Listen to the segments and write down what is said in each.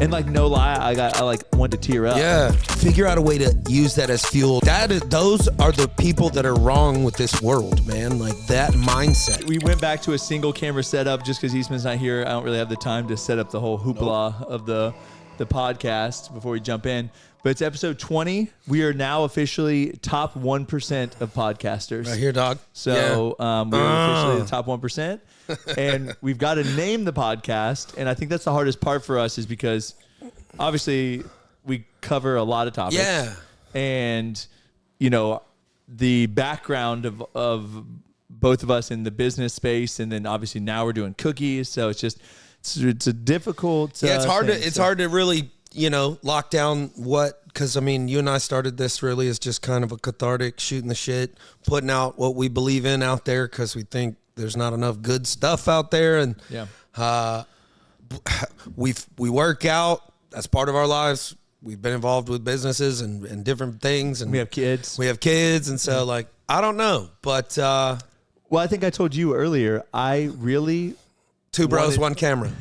And like, no lie, I like wanted to tear up. Yeah. Figure out a way to use that as fuel. Those are the people that are wrong with this world, man. Like that mindset. We went back to a single camera setup just because Eastman's not here. I don't really have the time to set up the whole hoopla of the podcast before we jump in. But it's episode 20. We are now officially top 1% of podcasters. Right here, dog. So we're officially the top 1%. And we've got to name the podcast. And I think that's the hardest part for us is because obviously we cover a lot of topics. Yeah. And, you know, the background of both of us in the business space. And then obviously now we're doing cookies. So it's just, it's a difficult it's hard thing. It's hard to really, lock down because I mean, you and I started this really as just kind of a cathartic shooting the shit, putting out what we believe in out there because we think there's not enough good stuff out there. And we work out. That's part of our lives. We've been involved with businesses and different things. And we have kids. And so like, I don't know, but well, I think I told you earlier, two bros, one camera.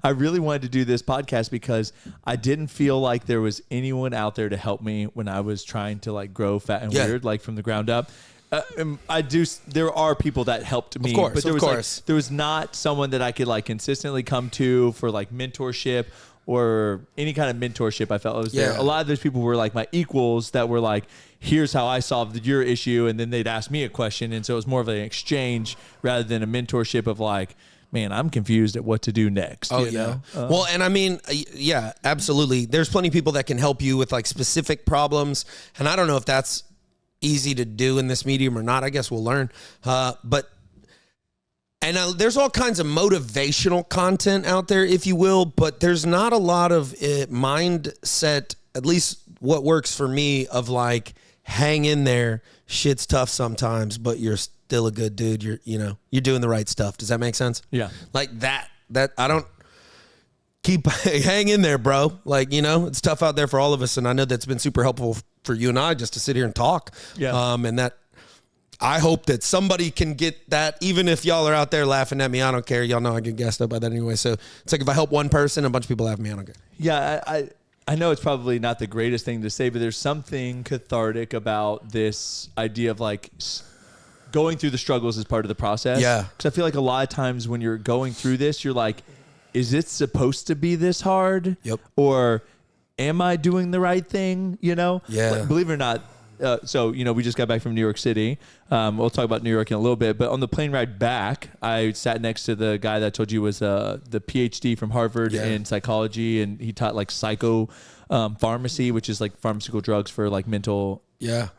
I really wanted to do this podcast because I didn't feel like there was anyone out there to help me when I was trying to like grow fat and weird, like from the ground up. There are people that helped me, but there was not someone that I could like consistently come to for like mentorship or any kind of mentorship. I felt it was there. A lot of those people were like my equals that were like, here's how I solved your issue. And then they'd ask me a question. And so it was more of an exchange rather than a mentorship of like, man, I'm confused at what to do next. Oh, you know? Well, and I mean, yeah, absolutely. There's plenty of people that can help you with like specific problems. And I don't know if that's easy to do in this medium or not. I guess we'll learn. There's all kinds of motivational content out there, if you will, but there's not a lot of mindset, at least what works for me, of like, hang in there. Shit's tough sometimes, but you're still a good dude. You're doing the right stuff. Does that make sense? Yeah. Like that I don't keep hang in there, bro. Like, it's tough out there for all of us. And I know that's been super helpful for you and I just to sit here and talk. Yeah. And that I hope that somebody can get that, even if y'all are out there laughing at me. I don't care. Y'all know I get gassed up by that anyway. So it's like if I help one person, a bunch of people laugh at me. I don't care. Yeah. I know it's probably not the greatest thing to say, but there's something cathartic about this idea of like going through the struggles as part of the process. Yeah. Because I feel like a lot of times when you're going through this, you're like, is it supposed to be this hard? Yep. Or am I doing the right thing? Yeah. Like, believe it or not. We just got back from New York City. We'll talk about New York in a little bit. But on the plane ride back, I sat next to the guy that I told you was the PhD from Harvard in psychology, and he taught like pharmacy, which is like pharmaceutical drugs for like mental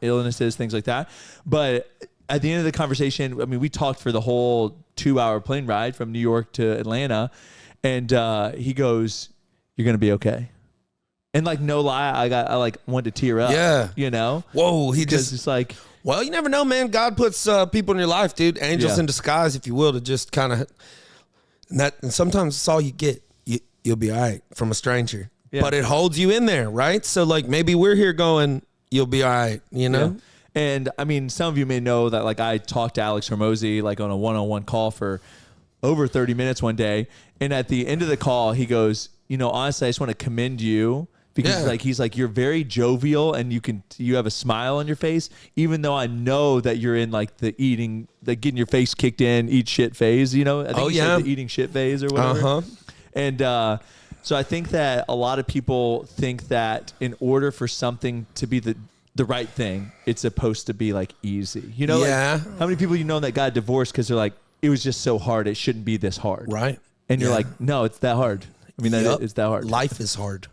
illnesses, things like that. But at the end of the conversation, I mean, we talked for the whole 2-hour plane ride from New York to Atlanta, and he goes, "You're gonna be okay." And like, no lie, I like wanted to tear up. Yeah. Whoa. It's like, well, you never know, man. God puts people in your life, dude. Angels in disguise, if you will, to just kind of, and sometimes it's all you get. You'll be all right from a stranger, but it holds you in there, right? So like maybe we're here going, you'll be all right, Yeah. And I mean, some of you may know that like I talked to Alex Hormozy like on a one-on-one call for over 30 minutes one day. And at the end of the call, he goes, honestly, I just want to commend you. Because he's like, you're very jovial and you have a smile on your face, even though I know that you're in like the eating, like getting your face kicked in, eat shit phase, I think said the eating shit phase or whatever. And so I think that a lot of people think that in order for something to be the right thing, it's supposed to be like easy. Like, how many people that got divorced because they're like, it was just so hard, it shouldn't be this hard. Right. And you're like, no, it's that hard. I mean, it's that hard. Life is hard.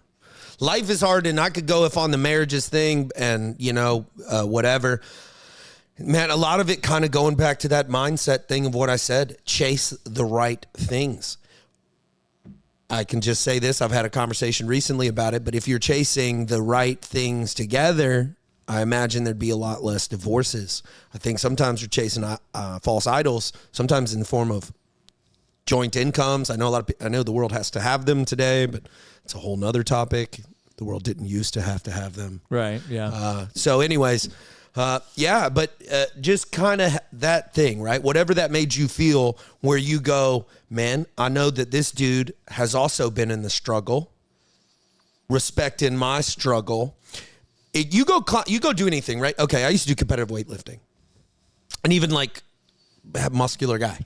Life is hard, and I could go if on the marriages thing and, whatever. Man, a lot of it kind of going back to that mindset thing of what I said, chase the right things. I can just say this. I've had a conversation recently about it, but if you're chasing the right things together, I imagine there'd be a lot less divorces. I think sometimes you're chasing false idols, sometimes in the form of joint incomes. I know I know the world has to have them today, but it's a whole nother topic. The world didn't used to have them. Right. Yeah. So anyways, just kind of that thing, right? Whatever that made you feel where you go, man, I know that this dude has also been in the struggle. respecting my struggle. You go do anything, right? Okay, I used to do competitive weightlifting, and even like have muscular guy.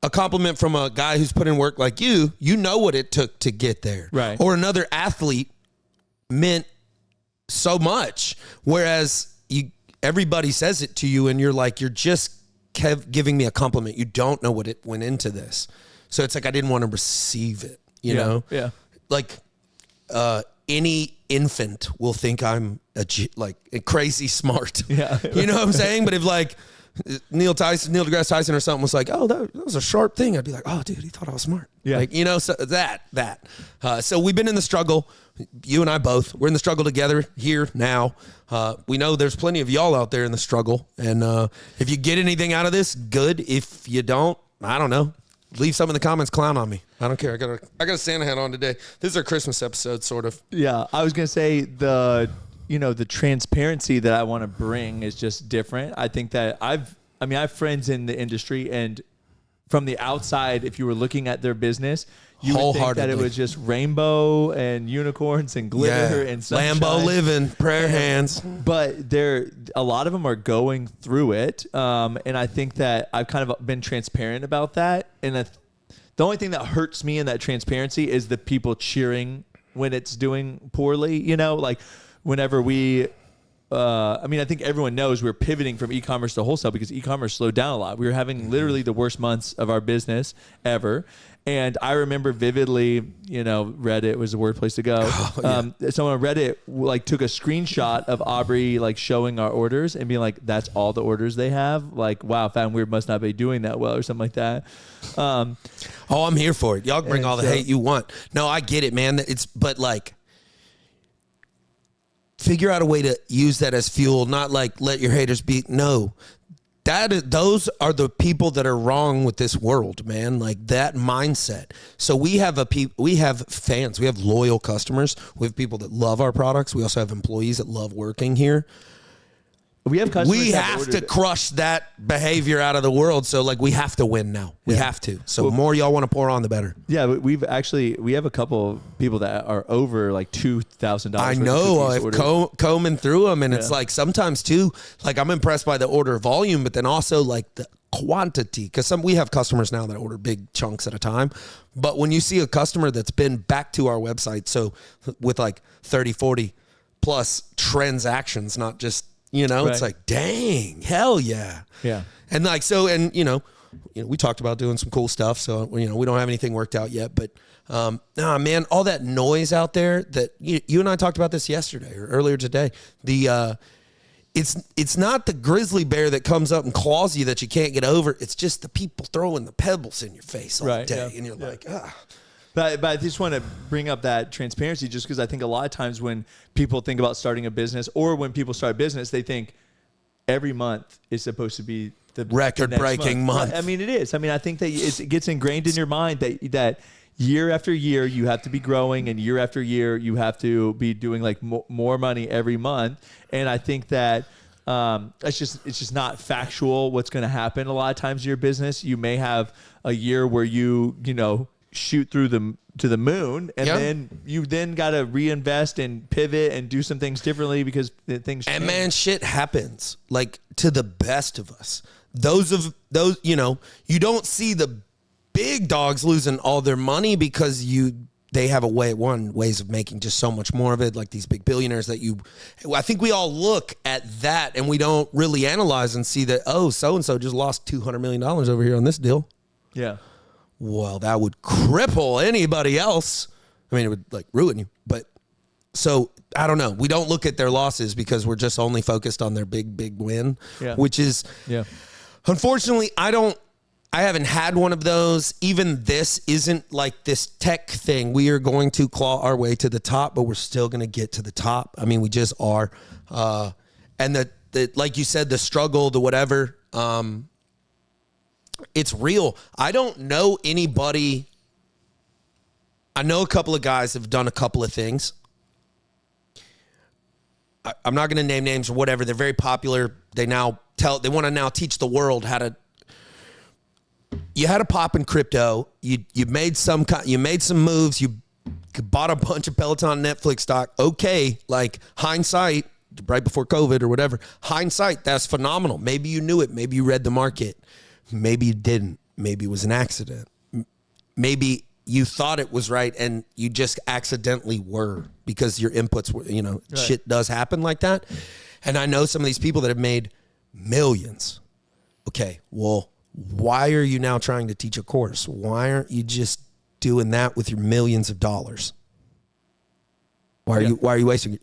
A compliment from a guy who's put in work like you know what it took to get there, right? Or another athlete meant so much, whereas everybody says it to you, and you're like, you're just giving me a compliment. You don't know what it went into this, so it's like I didn't want to receive it. You know, yeah. Like any infant will think I'm crazy smart. Yeah, you know what I'm saying? But if like Neil deGrasse Tyson or something was like, oh, that was a sharp thing, I'd be like, oh, dude, he thought I was smart. Yeah, like, you know, so that. So we've been in the struggle. You and I both. We're in the struggle together here now. We know there's plenty of y'all out there in the struggle, and if you get anything out of this, good. If you don't, I don't know. Leave some in the comments, clown on me. I don't care. I got a Santa hat on today. This is our Christmas episode, sort of. Yeah, I was gonna say the transparency that I want to bring is just different. I think that I have friends in the industry, and from the outside, if you were looking at their business, you would think that it was just rainbow and unicorns and glitter and sunshine. Lambo living, prayer hands. But a lot of them are going through it, and I think that I've kind of been transparent about that. And the only thing that hurts me in that transparency is the people cheering when it's doing poorly. You know, like whenever we. I think everyone knows we're pivoting from e-commerce to wholesale because e-commerce slowed down a lot. We were having literally the worst months of our business ever. And I remember vividly, Reddit was the worst place to go. Oh, yeah. Someone on Reddit took a screenshot of Aubrey showing our orders and being like, that's all the orders they have. Like, wow, Fat and Weird must not be doing that well or something like that. I'm here for it. Y'all bring all the hate you want. No, I get it, man. Figure out a way to use that as fuel, not let your haters beat. No, those are the people that are wrong with this world, man. Like that mindset. So we have fans, we have loyal customers, we have people that love our products. We also have employees that love working here. We have customers. We have to crush that behavior out of the world. So we have to win now. We have to. So the more y'all want to pour on, the better. Yeah, we have a couple of people that are over $2,000. I know. I've combing through them, and it's sometimes too. I'm impressed by the order volume, but then also the quantity, because we have customers now that order big chunks at a time. But when you see a customer that's been back to our website, so with 30, 40 plus transactions, not just. Right. It's dang, hell yeah. Yeah. And we talked about doing some cool stuff. So, we don't have anything worked out yet, but, man, all that noise out there that you and I talked about this yesterday or earlier today, it's not the grizzly bear that comes up and claws you that you can't get over. It's just the people throwing the pebbles in your face all day. Yeah. And you're like, ah. But I just want to bring up that transparency just because I think a lot of times when people think about starting a business or when people start a business, they think every month is supposed to be the record-breaking month. I mean, it is. I mean, I think that it gets ingrained in your mind that year after year you have to be growing, and year after year you have to be doing more money every month. And I think that it's just not factual what's going to happen a lot of times in your business. You may have a year where you shoot through to the moon, and then you got to reinvest and pivot and do some things differently because things change. And man, shit happens to the best of us. Those you don't see the big dogs losing all their money because they have ways of making just so much more of it, like these big billionaires I think we all look at that and we don't really analyze and see that, oh, so-and-so just lost $200 million over here on this deal. Yeah. Well, that would cripple anybody else. I mean, it would ruin you. But so I don't know. We don't look at their losses because we're just only focused on their big win, which is, unfortunately, I haven't had one of those. Even this isn't this tech thing. We are going to claw our way to the top, but we're still going to get to the top. I mean, we just are. And the like you said, the struggle, the whatever, it's real. I don't know anybody. I know a couple of guys have done a couple of things. I'm not going to name names or whatever. They're very popular. They want to now teach the world how to. You had a pop in crypto. You made some moves. You bought a bunch of Peloton Netflix stock. Okay, like hindsight, right before COVID or whatever, hindsight, that's phenomenal. Maybe you knew it. Maybe you read the market. Maybe you didn't. Maybe it was an accident. Maybe you thought it was right and you just accidentally were because your inputs were, right. Shit does happen like that. And I know some of these people that have made millions. Okay, well, why are you now trying to teach a course? Why aren't you just doing that with your millions of dollars? Why are you wasting it?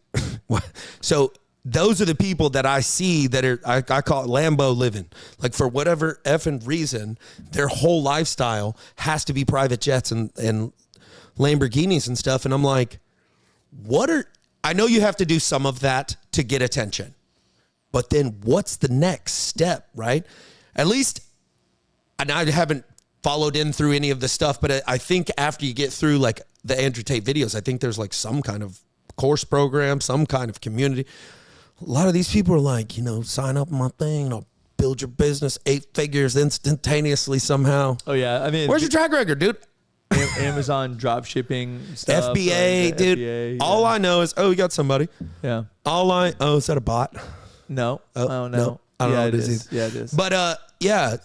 So those are the people that I see that are, I call it Lambo living. Like for whatever effing reason, their whole lifestyle has to be private jets and Lamborghinis and stuff. And I'm like, I know you have to do some of that to get attention, but then what's the next step, right? At least, and I haven't followed in through any of the stuff, but I think after you get through like the Andrew Tate videos, I think there's like some kind of course program, some kind of community. A lot of these people are like, sign up on my thing and I'll build your business 8 figures instantaneously somehow. Oh yeah. I mean, where's your track record, dude? Amazon drop shipping stuff. FBA, dude. FBA, yeah. All I know is, we got somebody. Yeah. Is that a bot? No. I don't know. No, I don't know what it is. Yeah, it is. But yeah.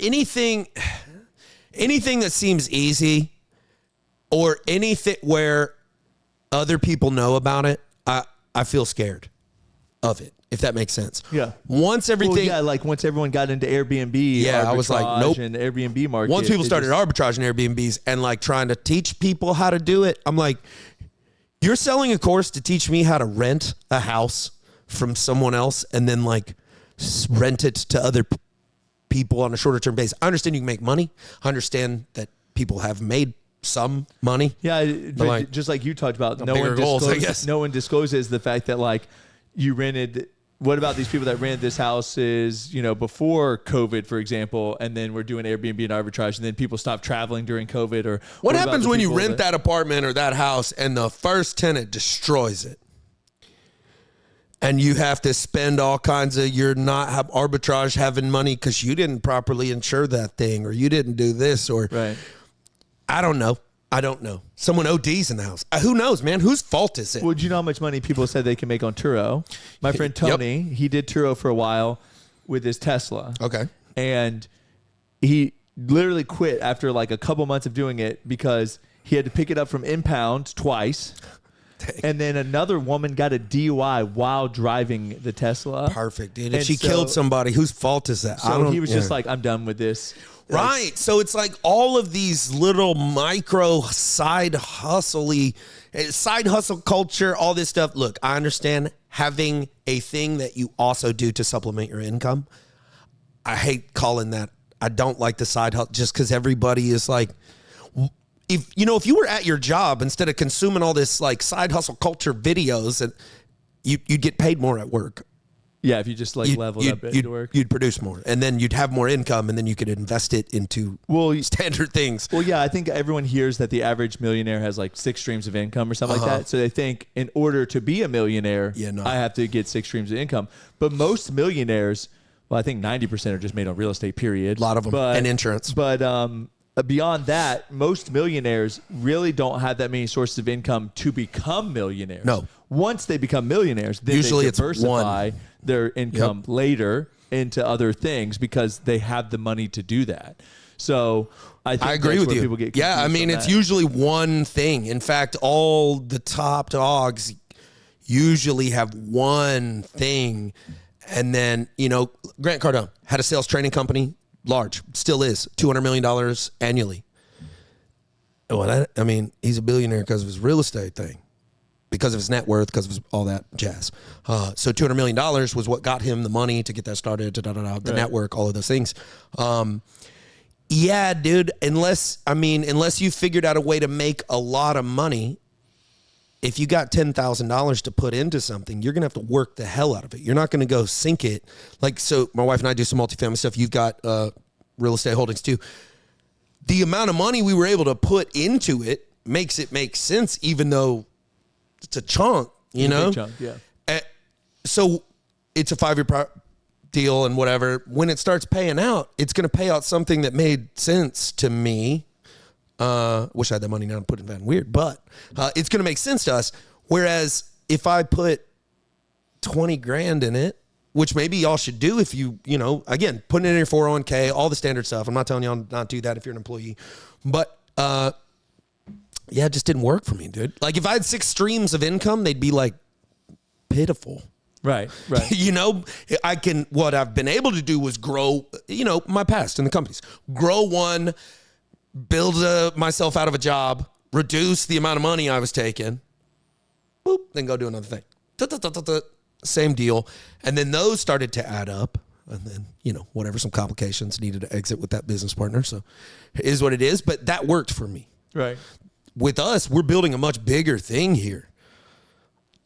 Anything that seems easy or anything where other people know about it, I feel scared of it, if that makes sense. Yeah. Once everything, like once everyone got into Airbnb, I was like, nope. And Airbnb market. Once people started arbitraging Airbnbs and like trying to teach people how to do it, I'm like, you're selling a course to teach me how to rent a house from someone else and then like rent it to other people on a shorter term basis. I understand you can make money. I understand that people have made some money. Yeah, but just like you talked about, no one discloses the fact that like you rented. What about these people that rented this houses, before COVID, for example, and then we're doing Airbnb and arbitrage, and then people stop traveling during COVID? Or what happens when you rent that apartment or that house and the first tenant destroys it? And you have to spend all kinds of, you're not have arbitrage having money because you didn't properly insure that thing or you didn't do this or right. I don't know. Someone ODs in the house. Who knows, man? Whose fault is it? Well, do you know how much money people said they can make on Turo? My friend Tony, he did Turo for a while with his Tesla. Okay. And he literally quit after like a couple months of doing it because he had to pick it up from impound twice. Dang. And then another woman got a DUI while driving the Tesla. Perfect, dude. If she killed somebody, whose fault is that? So he was just like, I'm done with this. Right. So it's like all of these little micro side hustle culture, all this stuff. Look, I understand having a thing that you also do to supplement your income. I hate calling that. I don't like the side hustle just because everybody is like, if you were at your job instead of consuming all this like side hustle culture videos, and you'd get paid more at work. Yeah, if you just like leveled up at work. You'd produce more, and then you'd have more income, and then you could invest it into standard things. Well, yeah, I think everyone hears that the average millionaire has like 6 streams of income or something like that. So they think in order to be a millionaire, I have to get 6 streams of income. But most millionaires, well, I think 90% are just made on real estate, period. A lot of them, and insurance. But beyond that, most millionaires really don't have that many sources of income to become millionaires. No. Once they become millionaires, then usually they diversify their income later into other things because they have the money to do that. So I agree with you. People get I mean, it's usually one thing. In fact, all the top dogs usually have one thing. And then, Grant Cardone had a sales training company, large, still is, $200 million annually. Well, he's a billionaire because of his real estate thing, because of his net worth, because of all that jazz. So $200 million was what got him the money to get that started, the network, all of those things. Yeah, dude, unless you figured out a way to make a lot of money, if you got $10,000 to put into something, you're going to have to work the hell out of it. You're not going to go sink it. Like, so my wife and I do some multifamily stuff. You've got real estate holdings too. The amount of money we were able to put into it makes it make sense, even though it's a chunk, you know? Big chunk, yeah. So it's a 5-year deal and whatever. When it starts paying out, it's going to pay out something that made sense to me Wish I had that money now and put it in weird, but it's going to make sense to us. Whereas if I put 20 grand in it, which maybe y'all should do if again, putting it in your 401k, all the standard stuff. I'm not telling y'all not to do that if you're an employee, but it just didn't work for me, dude. Like if I had 6 streams of income, they'd be like pitiful. Right. What I've been able to do was grow, my past in the companies, grow one, build myself out of a job, reduce the amount of money I was taking, boop, then go do another thing. Same deal. And then those started to add up. And then, whatever, some complications, needed to exit with that business partner. So it is what it is. But that worked for me. Right. With us, we're building a much bigger thing here.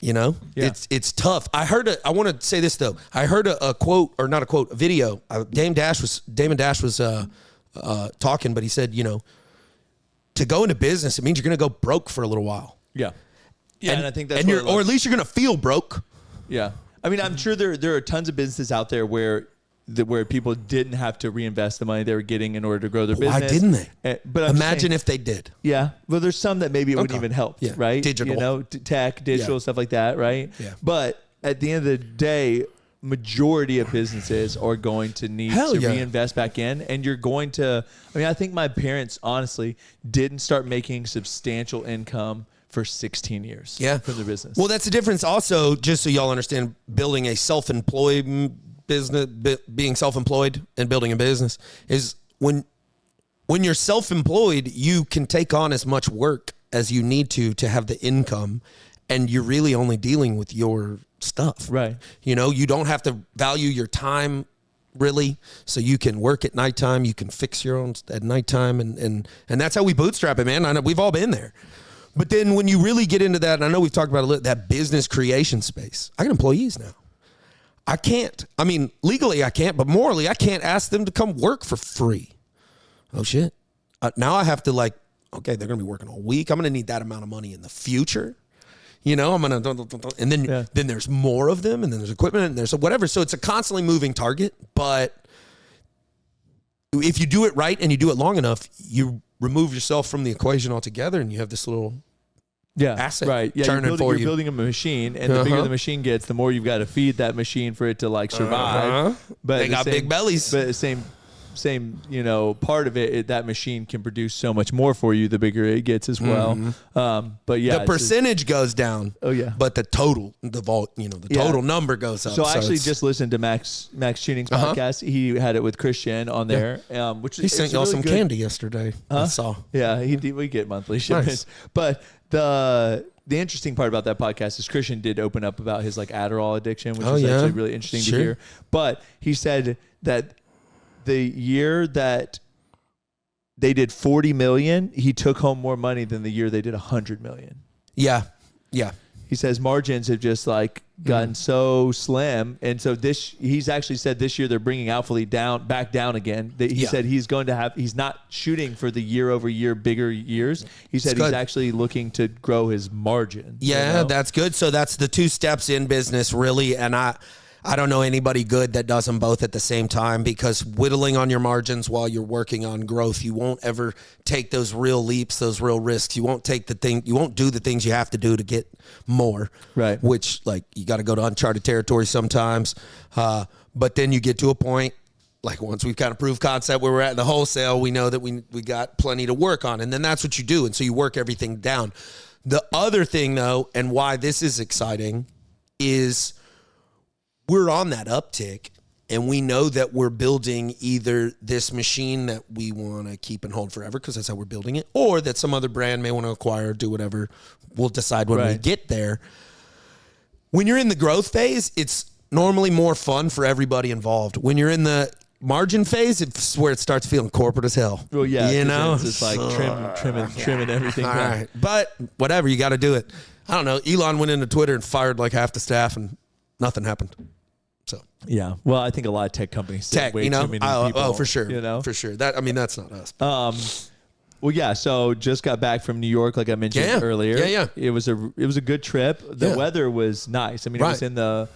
It's tough. I want to say this though. I heard a quote, or not a quote, a video. Damon Dash was talking, but he said, to go into business, it means you're going to go broke for a little while. Yeah. Yeah. And I think that's or at least you're going to feel broke. Yeah. I mean, I'm sure there are tons of businesses out there where people didn't have to reinvest the money they were getting in order to grow their business. Why didn't they? But imagine if they did. Yeah. Well, there's some that maybe it wouldn't even help, right? Digital. Tech, digital, stuff like that, right? Yeah. But at the end of the day, majority of businesses are going to need reinvest back in, and you're going to, I think my parents honestly didn't start making substantial income for 16 years from their business. Well, that's the difference also, just so y'all understand, building a self-employed business, being self-employed and building a business is when you're self-employed, you can take on as much work as you need to have the income, and you're really only dealing with your stuff. Right. You don't have to value your time really, so you can work at nighttime, you can fix your own at nighttime, and that's how we bootstrap it, man. I know we've all been there. But then when you really get into that, and I know we've talked about that business creation space, I got employees now. I can't. Legally I can't, but morally I can't ask them to come work for free. Oh, shit. Now I have to okay, they're going to be working all week. I'm going to need that amount of money in the future. I'm going to, and then there's more of them, and then there's equipment, and there's whatever. So it's a constantly moving target. But if you do it right and you do it long enough, you remove yourself from the equation altogether, and you have this little asset churning for you. You're building a machine, and the bigger the machine gets, the more you've got to feed that machine for it to survive. But they got big bellies. But the same part of it, that machine can produce so much more for you the bigger it gets as well. But yeah, the percentage goes down. Oh yeah, but the total, total number goes up. So I actually just listened to Max Tuning's podcast. He had it with Christian on there, which he sent y'all some candy yesterday. I saw. Yeah, we get monthly shipments. Nice. But the interesting part about that podcast is Christian did open up about his Adderall addiction, which was actually really interesting to hear. But he said that the year that they did 40 million, he took home more money than the year they did 100 million. Yeah. He says margins have just gotten so slim, and so he's actually said this year they're bringing Alphalete back down again. He said he's not shooting for the year over year bigger years. He said he's actually looking to grow his margin. Yeah, that's good. So that's the 2 steps in business, really, and I don't know anybody good that does them both at the same time, because whittling on your margins while you're working on growth, you won't ever take those real leaps, those real risks. You won't do the things you have to do to get more. Right. Which you got to go to uncharted territory sometimes. But then you get to a point, once we've kind of proved concept where we're at in the wholesale, we know that we got plenty to work on. And then that's what you do. And so you work everything down. The other thing though, and why this is exciting, is we're on that uptick, and we know that we're building either this machine that we want to keep and hold forever because that's how we're building it, or that some other brand may want to acquire, do whatever. We'll decide when we get there. When you're in the growth phase, it's normally more fun for everybody involved. When you're in the margin phase, it's where it starts feeling corporate as hell. Well, yeah. It's just trimming everything. All right. But whatever, you got to do it. I don't know. Elon went into Twitter and fired half the staff, and nothing happened. So yeah, well, I think a lot of tech companies way too many people. Oh, for sure, for sure. That's not us. Well, yeah. So just got back from New York, like I mentioned earlier. Yeah. It was a good trip. The weather was nice. It was in the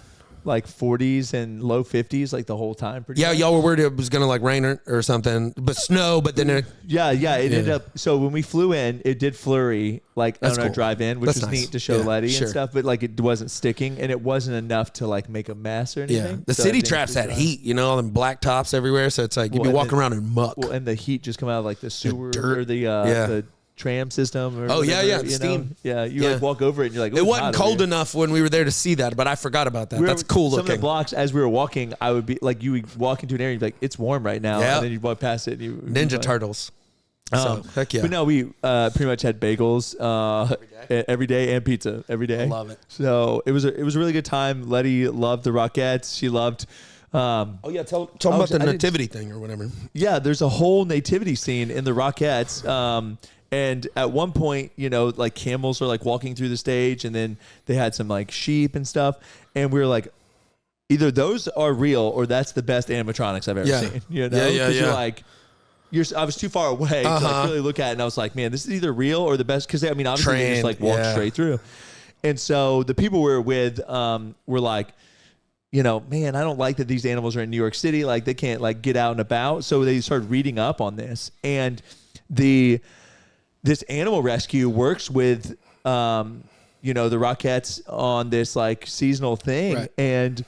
like 40s and low 50s like the whole time. Pretty Yeah, much. y'all were worried it was gonna like rain or something, but snow. But then it, Yeah, it ended up. So when we flew in, it did flurry like That's on our cool. drive in, which That's was nice. neat to show Yeah, Letty sure. and stuff. But like it wasn't sticking, and it wasn't enough to like make a mess or anything. the So city everything traps was that dry. heat, you know, all them black tops everywhere. So it's like you'd Well, be and walking then- around in muck. Well, and the heat just come out of like the sewer dirt. or the Yeah. the tram system. Or Oh, yeah, whatever, yeah, you know? steam. Yeah, you Yeah. like walk over it and you're like, It "Ooh, wasn't hot cold over here." enough when we were there to see that, but I forgot about that. We were- That's cool Some of looking. the blocks, as we were walking, I would be like, you would walk into an area, and you'd be like, it's warm right now, Yeah. and then you'd walk past it, and you Ninja like, Turtles. So heck yeah. But no, we pretty much had bagels every day and pizza every day. I love it. So it was a really good time. Letty loved the Rockettes. She loved. Oh yeah, tell Oh, about the I didn't- nativity thing or whatever. Yeah, there's a whole nativity scene in the Rockettes. And at one point, you know, like camels are like walking through the stage, and then they had some like sheep and stuff. And we were like, either those are real or that's the best animatronics I've ever Yeah. seen. You know, Yeah, yeah, 'Cause yeah. you're like, I was too far away to like really look at it, and I was like, man, this is either real or the best. Because I mean, obviously they just Trained, like walk yeah. straight through. And so the people we were with were like, you know, man, I don't like that these animals are in New York City. Like they can't like get out and about. So they started reading up on this, and this animal rescue works with, you know, the Rockettes on this like seasonal thing, Right. and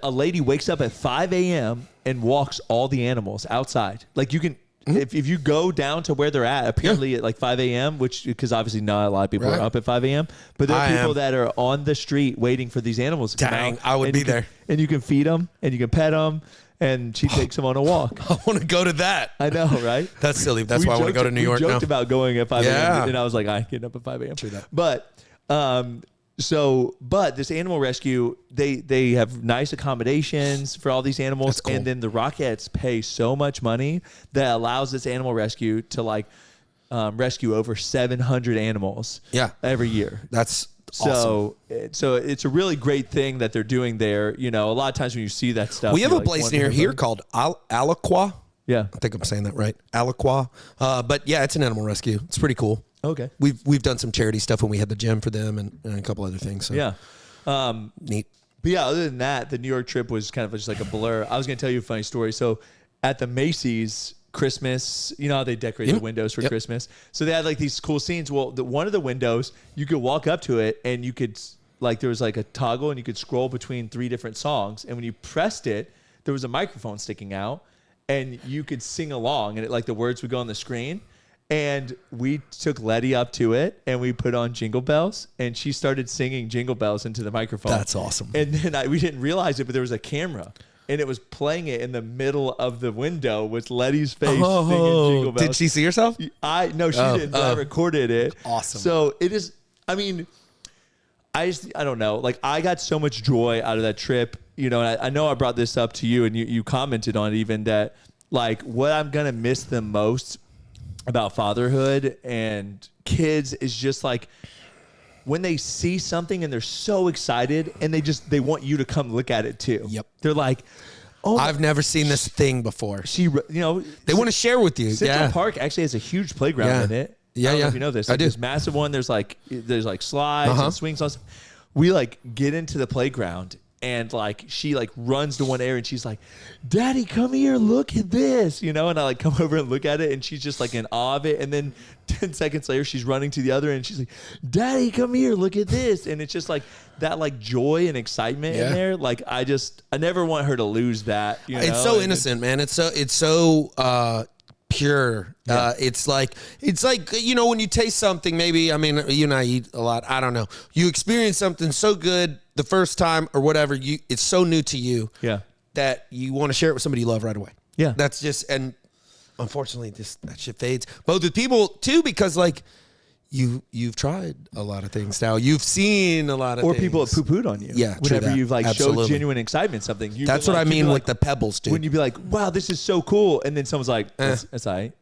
a lady wakes up at 5 a.m. and walks all the animals outside. Like you can. If you go down to where they're at, apparently at like 5 a.m., which, because obviously not a lot of people Right. are up at 5 a.m., but there are I people am. that are on the street waiting for these animals to come Dang, out. I would and be you can- there. And you can feed them and you can pet them, and she takes them on a walk. I want to go to that. I know, right? That's silly. That's why I want to go to New York we now. joked about going at 5 Yeah. a.m. and I was like, I ain't getting up at 5 a.m. True that. But but this animal rescue, they have nice accommodations for all these animals, That's cool. and then the Rockettes pay so much money that allows this animal rescue to like rescue over 700 animals Yeah. every year. That's awesome. So it's a really great thing that they're doing there. You know, a lot of times when you see that stuff, We have you a like place want to near hear here about it. called Alaqua. Yeah. I think I'm saying that right. Alaqua. But yeah, it's an animal rescue. It's pretty cool. Okay. We've done some charity stuff when we had the gym for them and a couple other things. So Yeah. neat. But yeah, other than that, the New York trip was kind of just like a blur. I was going to tell you a funny story. So at the Macy's Christmas, you know how they decorate the windows for Yep. Christmas? So they had like these cool scenes. Well, one of the windows, you could walk up to it and you could, like, there was like a toggle and you could scroll between 3 different songs. And when you pressed it, there was a microphone sticking out and you could sing along, and it like the words would go on the screen. And we took Letty up to it and we put on Jingle Bells, and she started singing Jingle Bells into the microphone. That's awesome. And then we didn't realize it, but there was a camera and it was playing it in the middle of the window with Letty's face singing Jingle Bells. Did she see herself? No, she didn't. But I recorded it. Awesome. So it is, I mean, I don't know. Like, I got so much joy out of that trip, you know, and I know I brought this up to you and you commented on it even, that like what I'm going to miss the most about fatherhood and kids is just like when they see something and they're so excited and they want you to come look at it too. Yep. They're like, oh, I've never seen this thing before. you know, They want to share with you. Central Yeah. Park actually has a huge playground Yeah. in it. Yeah, I don't know yeah. if you know this. I Like, do. this massive one. There's like slides Uh-huh. and swings on. We like get into the playground and like she like runs to one area and she's like, "Daddy, come here, look at this," you know. And I like come over and look at it and she's just like in awe of it. And then 10 seconds later, she's running to the other end and she's like, "Daddy, come here, look at this." And it's just like that like joy and excitement Yeah. in there. Like I never want her to lose that. You know? It's so And innocent, man. It's so pure. It's like you know, when you taste something, maybe, I mean, you and I eat a lot, I don't know, you experience something so good the first time or whatever, it's so new to you Yeah. that you want to share it with somebody you love right away. Yeah. That's just, and unfortunately that shit fades both with people too, because like you've tried a lot of things now, you've seen a lot of Or things. people have poo-pooed on you. Yeah, true whenever that. you've like Absolutely. showed genuine excitement in something. That's what I mean with the pebbles, dude. when you be like, "Wow, this is so cool," and then someone's like, "That's all right."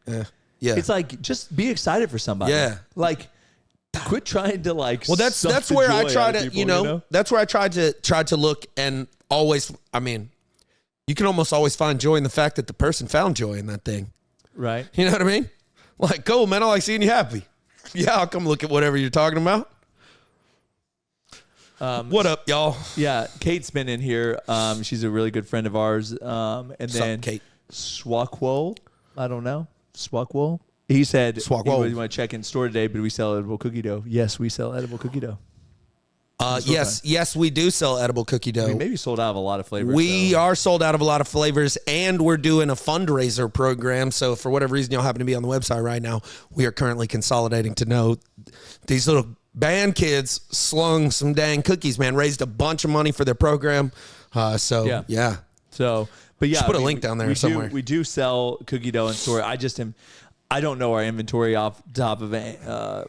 Yeah. It's like just be excited for somebody. Yeah. Like quit trying to like. Well, that's suck the where I joy try out of to, people, you know, that's where I tried to look, and always, I mean, you can almost always find joy in the fact that the person found joy in that thing. right? You know what I mean? Like, cool, man, I like seeing you happy. Yeah, I'll come look at whatever you're talking about. What up, y'all? Yeah, Kate's been in here. She's a really good friend of ours. And then Kate? Swakwo, I don't know. Swakwo. He said, Swakwo. You want to check in store today, but we sell edible cookie dough. Yes, we sell edible cookie dough. Yes, we do sell edible cookie dough. We maybe sold out of a lot of flavors. We are sold out of a lot of flavors, and we're doing a fundraiser program. So for whatever reason y'all happen to be on the website right now, we are currently consolidating to know these little band kids slung some dang cookies, man, raised a bunch of money for their program. Yeah. So, but yeah, Just put a link down there somewhere. We do sell cookie dough in store. I don't know our inventory off the top of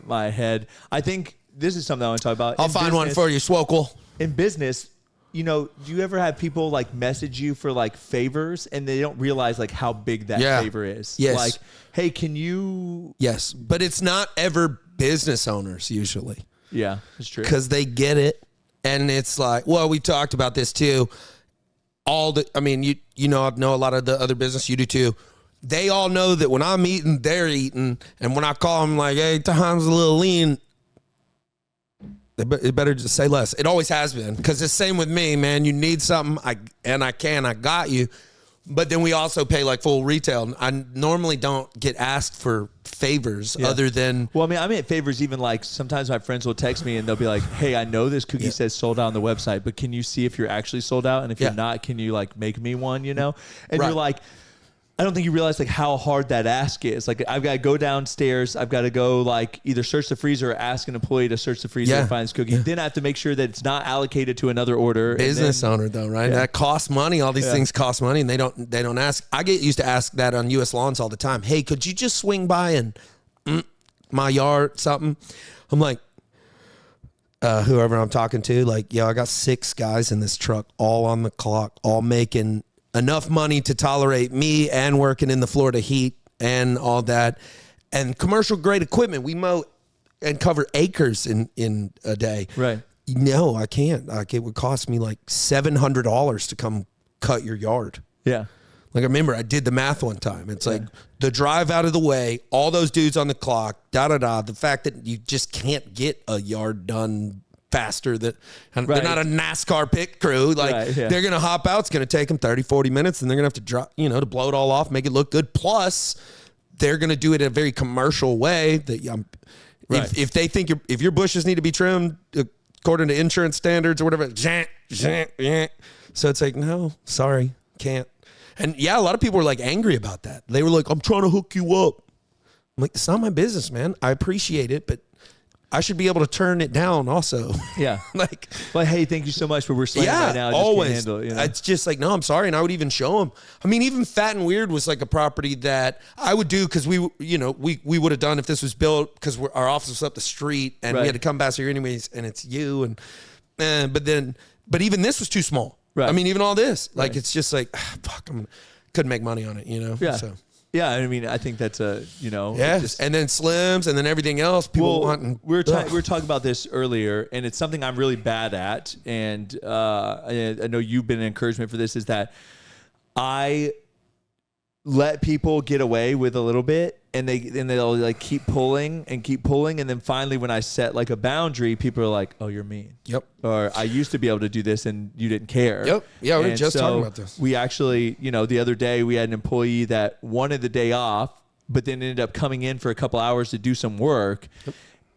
my head. I think this is something I want to talk about. I'll find one for you, Swokle. In business, do you ever have people like message you for like favors and they don't realize like how big that favor is? Yes. Like, hey, can you? Yes, but it's not ever business owners usually. Yeah, it's true. Because they get it, and it's like, well, we talked about this too. I know a lot of the other business, you do too. They all know that when I'm eating, they're eating, and when I call them like, hey, time's a little lean, it better just say less. It always has been, because it's the same with me, man. You need something, I got you. But then we also pay like full retail. I normally don't get asked for favors other than. Well, I mean favors even like sometimes my friends will text me and they'll be like, hey, I know this cookie says sold out on the website, but can you see if you're actually sold out? And if you're not, can you like make me one, And you're like, I don't think you realize like how hard that ask is. Like I've got to go downstairs. I've got to go like either search the freezer or ask an employee to search the freezer and find this cookie. Then I have to make sure that it's not allocated to another order. Business owner though, right? That costs money. All these things cost money, and they don't ask. I get used to ask that on U.S. Lawns all the time. Hey, could you just swing by and my yard something? I'm like, whoever I'm talking to, like, I got 6 guys in this truck, all on the clock, all making enough money to tolerate me and working in the Florida heat and all that, and commercial grade equipment. We mow and cover acres in a day. Right. No, I can't. Like, it would cost me like $700 to come cut your yard. Yeah. Like, I remember I did the math one time. It's like the drive out of the way, all those dudes on the clock, the fact that you just can't get a yard done faster, that they're not a NASCAR pit crew. Like they're going to hop out. It's going to take them 30, 40 minutes, and they're going to have to drop, to blow it all off, make it look good. Plus they're going to do it in a very commercial way that if they think if your bushes need to be trimmed according to insurance standards or whatever, so it's like, no, sorry, can't. And a lot of people were like angry about that. They were like, I'm trying to hook you up. I'm like, it's not my business, man. I appreciate it, but I should be able to turn it down also. Yeah. Like, hey, thank you so much, but we're slaying right now. I just always. Can't handle it, It's just like, no, I'm sorry. And I would even show them. I mean, even Fat and Weird was like a property that I would do because we would have done if this was built, because our office was up the street and we had to come past here anyways, and it's you. But even this was too small. Right. I mean, even all this, like, it's just like, fuck, couldn't make money on it, Yeah. So. Yeah, I mean, I think that's and then Slims, and then everything else people want. We were talking about this earlier, and it's something I'm really bad at, and I know you've been an encouragement for this, is that I let people get away with a little bit, and they'll like keep pulling, and then finally when I set like a boundary, people are like, "Oh, you're mean." Yep. Or I used to be able to do this, and you didn't care. Yep. Yeah, we were just talking about this. We actually, the other day we had an employee that wanted the day off, but then ended up coming in for a couple hours to do some work,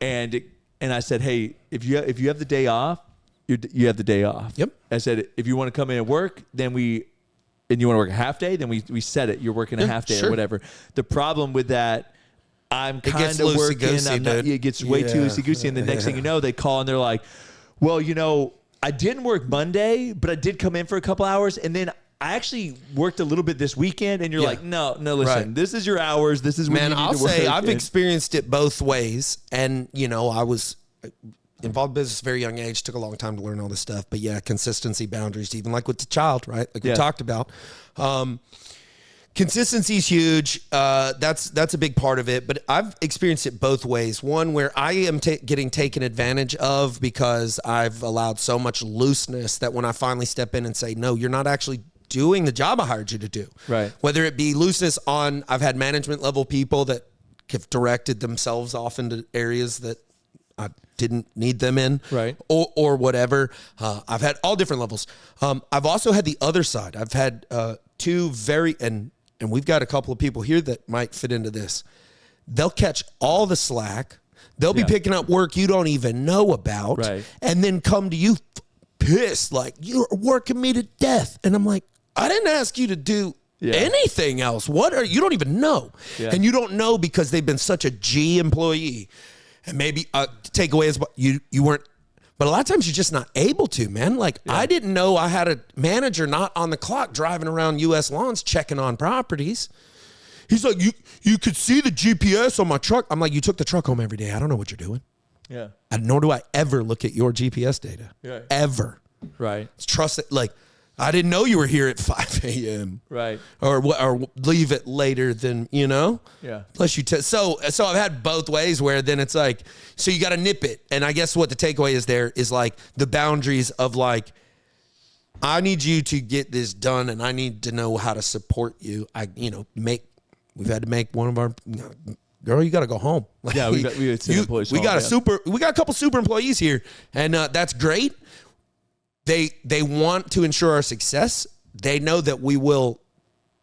and I said, "Hey, if you have the day off, you have the day off." Yep. I said, if you want to come in and work, and you want to work a half day, then we set it. You're working a half day or whatever. The problem with that, I'm kind of working. It gets way too loosey-goosey. And the next thing you know, they call and they're like, well, I didn't work Monday, but I did come in for a couple hours. And then I actually worked a little bit this weekend. And you're like, no, listen, this is your hours. This is when you need to work. I've experienced it both ways. And, I was involved in business at a very young age, took a long time to learn all this stuff, but consistency, boundaries, even like with the child, right? Like we talked about. Consistency is huge. That's a big part of it, but I've experienced it both ways. One where I am getting taken advantage of because I've allowed so much looseness that when I finally step in and say, no, you're not actually doing the job I hired you to do. Right. Whether it be looseness I've had management level people that have directed themselves off into areas that I didn't need them in, Right. or whatever. I've had all different levels. I've also had the other side. I've had two very, and we've got a couple of people here that might fit into this. They'll catch all the slack. They'll be picking up work you don't even know about, Right. and then come to you pissed, like, you're working me to death. And I'm like, I didn't ask you to do anything else. What are you don't even know. Yeah. And you don't know because they've been such a G employee. And maybe takeaway is you weren't, but a lot of times you're just not able to, man. Like, I didn't know I had a manager not on the clock driving around US lawns checking on properties. He's like, you could see the GPS on my truck. I'm like, you took the truck home every day. I don't know what you're doing. Yeah. And nor do I ever look at your GPS data. Yeah. Ever. Right. Trust it. Like, I didn't know you were here at 5 a.m. Right. Or leave it later than, Yeah. Plus you so I've had both ways where then it's like, so you got to nip it. And I guess what the takeaway is there is like the boundaries of like, I need you to get this done and I need to know how to support you. We've had to make one of our, girl, you got to go home. Like, Yeah, we got employees. we got a couple super employees here, and that's great. They want to ensure our success. They know that we will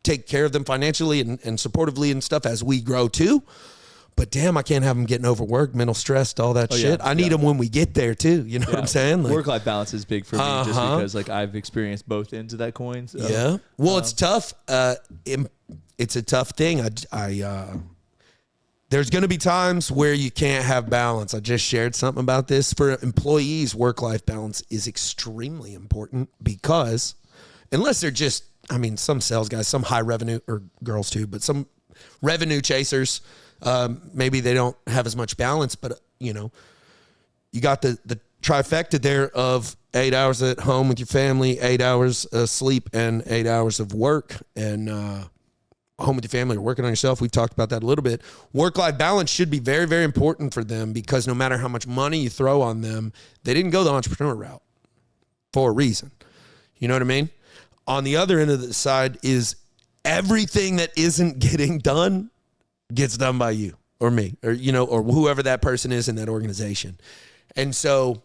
take care of them financially and supportively and stuff as we grow too. But damn, I can't have them getting overworked, mental stressed, all that shit. I need them when we get there too. You know what I'm saying? Like, work-life balance is big for me just because like I've experienced both ends of that coin. So. Yeah. Well, it's tough. It's a tough thing. There's going to be times where you can't have balance. I just shared something about this. For employees, work-life balance is extremely important because unless they're just, some sales guys, some high revenue, or girls too, but some revenue chasers, maybe they don't have as much balance, but you got the trifecta there of 8 hours at home with your family, 8 hours of sleep, and 8 hours of work, and home with your family or working on yourself. We've talked about that a little bit. Work-life balance should be very, very important for them because no matter how much money you throw on them, they didn't go the entrepreneur route for a reason. You know what I mean? On the other end of the side is everything that isn't getting done gets done by you or me or, or whoever that person is in that organization. And so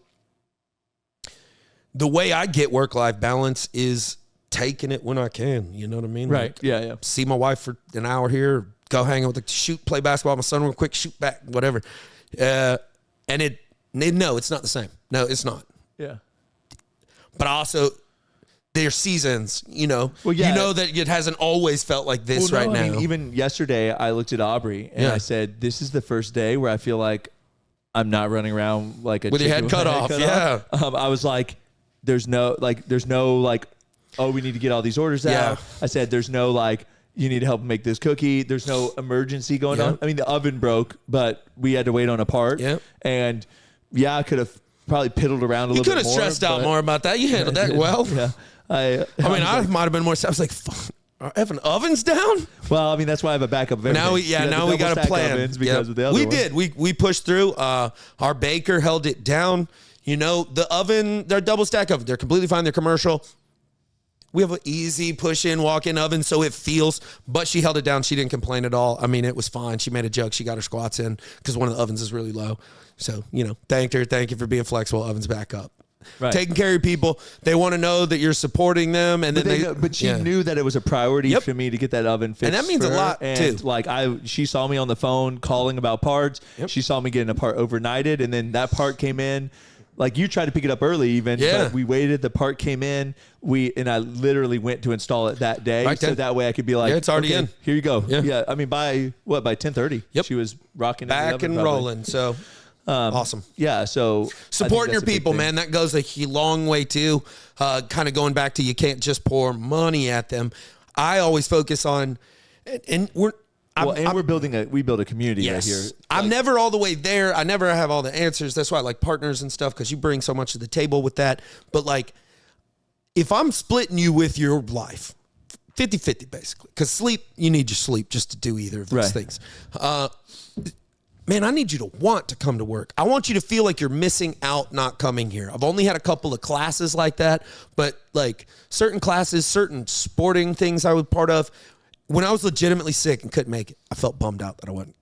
the way I get work-life balance is taking it when I can. You know what I mean? Right. Like, Yeah. see my wife for an hour here, go hang out with play basketball with my son real quick, shoot back, whatever. And no, it's not the same. No, it's not. Yeah. But also there's seasons, Well, yeah. You know that it hasn't always felt like this right now. Even yesterday I looked at Aubrey and I said, this is the first day where I feel like I'm not running around like a with your head cut off. Yeah. I was like, there's no oh, we need to get all these orders out. I said, there's no you need to help make this cookie. There's no emergency going on. I mean, the oven broke, but we had to wait on a part. Yeah. And I could have probably piddled around a little bit more. You could have stressed out more about that. You handled that well. Yeah. I might have been more. I was like, fuck, are effing ovens down? Well, that's why I have a backup of everything. Now we got a plan. Because of the other we one. did. We pushed through. Our baker held it down. The oven, they're double stack oven. They're completely fine. They're commercial. We have an easy push-in, walk-in oven, so it feels, but she held it down. She didn't complain at all. It was fine. She made a joke. She got her squats in because one of the ovens is really low. So, thanked her. Thank you for being flexible. Oven's back up. Right. Taking care of people. They want to know that you're supporting them. And But she knew that it was a priority for me to get that oven fixed. And that means a lot, too. She saw me on the phone calling about parts. Yep. She saw me getting a part overnighted, and then that part came in. Like, you tried to pick it up early even, but we waited. The part came in. And I literally went to install it that day. Right, so that way I could be like, it's already in. Here you go. Yeah. By 10:30, she was rocking back and rolling. So awesome. Yeah. So supporting your people, man, that goes a long way too. Kind of going back to, you can't just pour money at them. I always focus on, and we build a community right here. I'm never all the way there. I never have all the answers. That's why I like partners and stuff, because you bring so much to the table with that. But if I'm splitting you with your life, 50-50 basically, because you need your sleep just to do either of those things. Man, I need you to want to come to work. I want you to feel like you're missing out not coming here. I've only had a couple of classes like that, but certain classes, certain sporting things I was part of, when I was legitimately sick and couldn't make it, I felt bummed out that I wasn't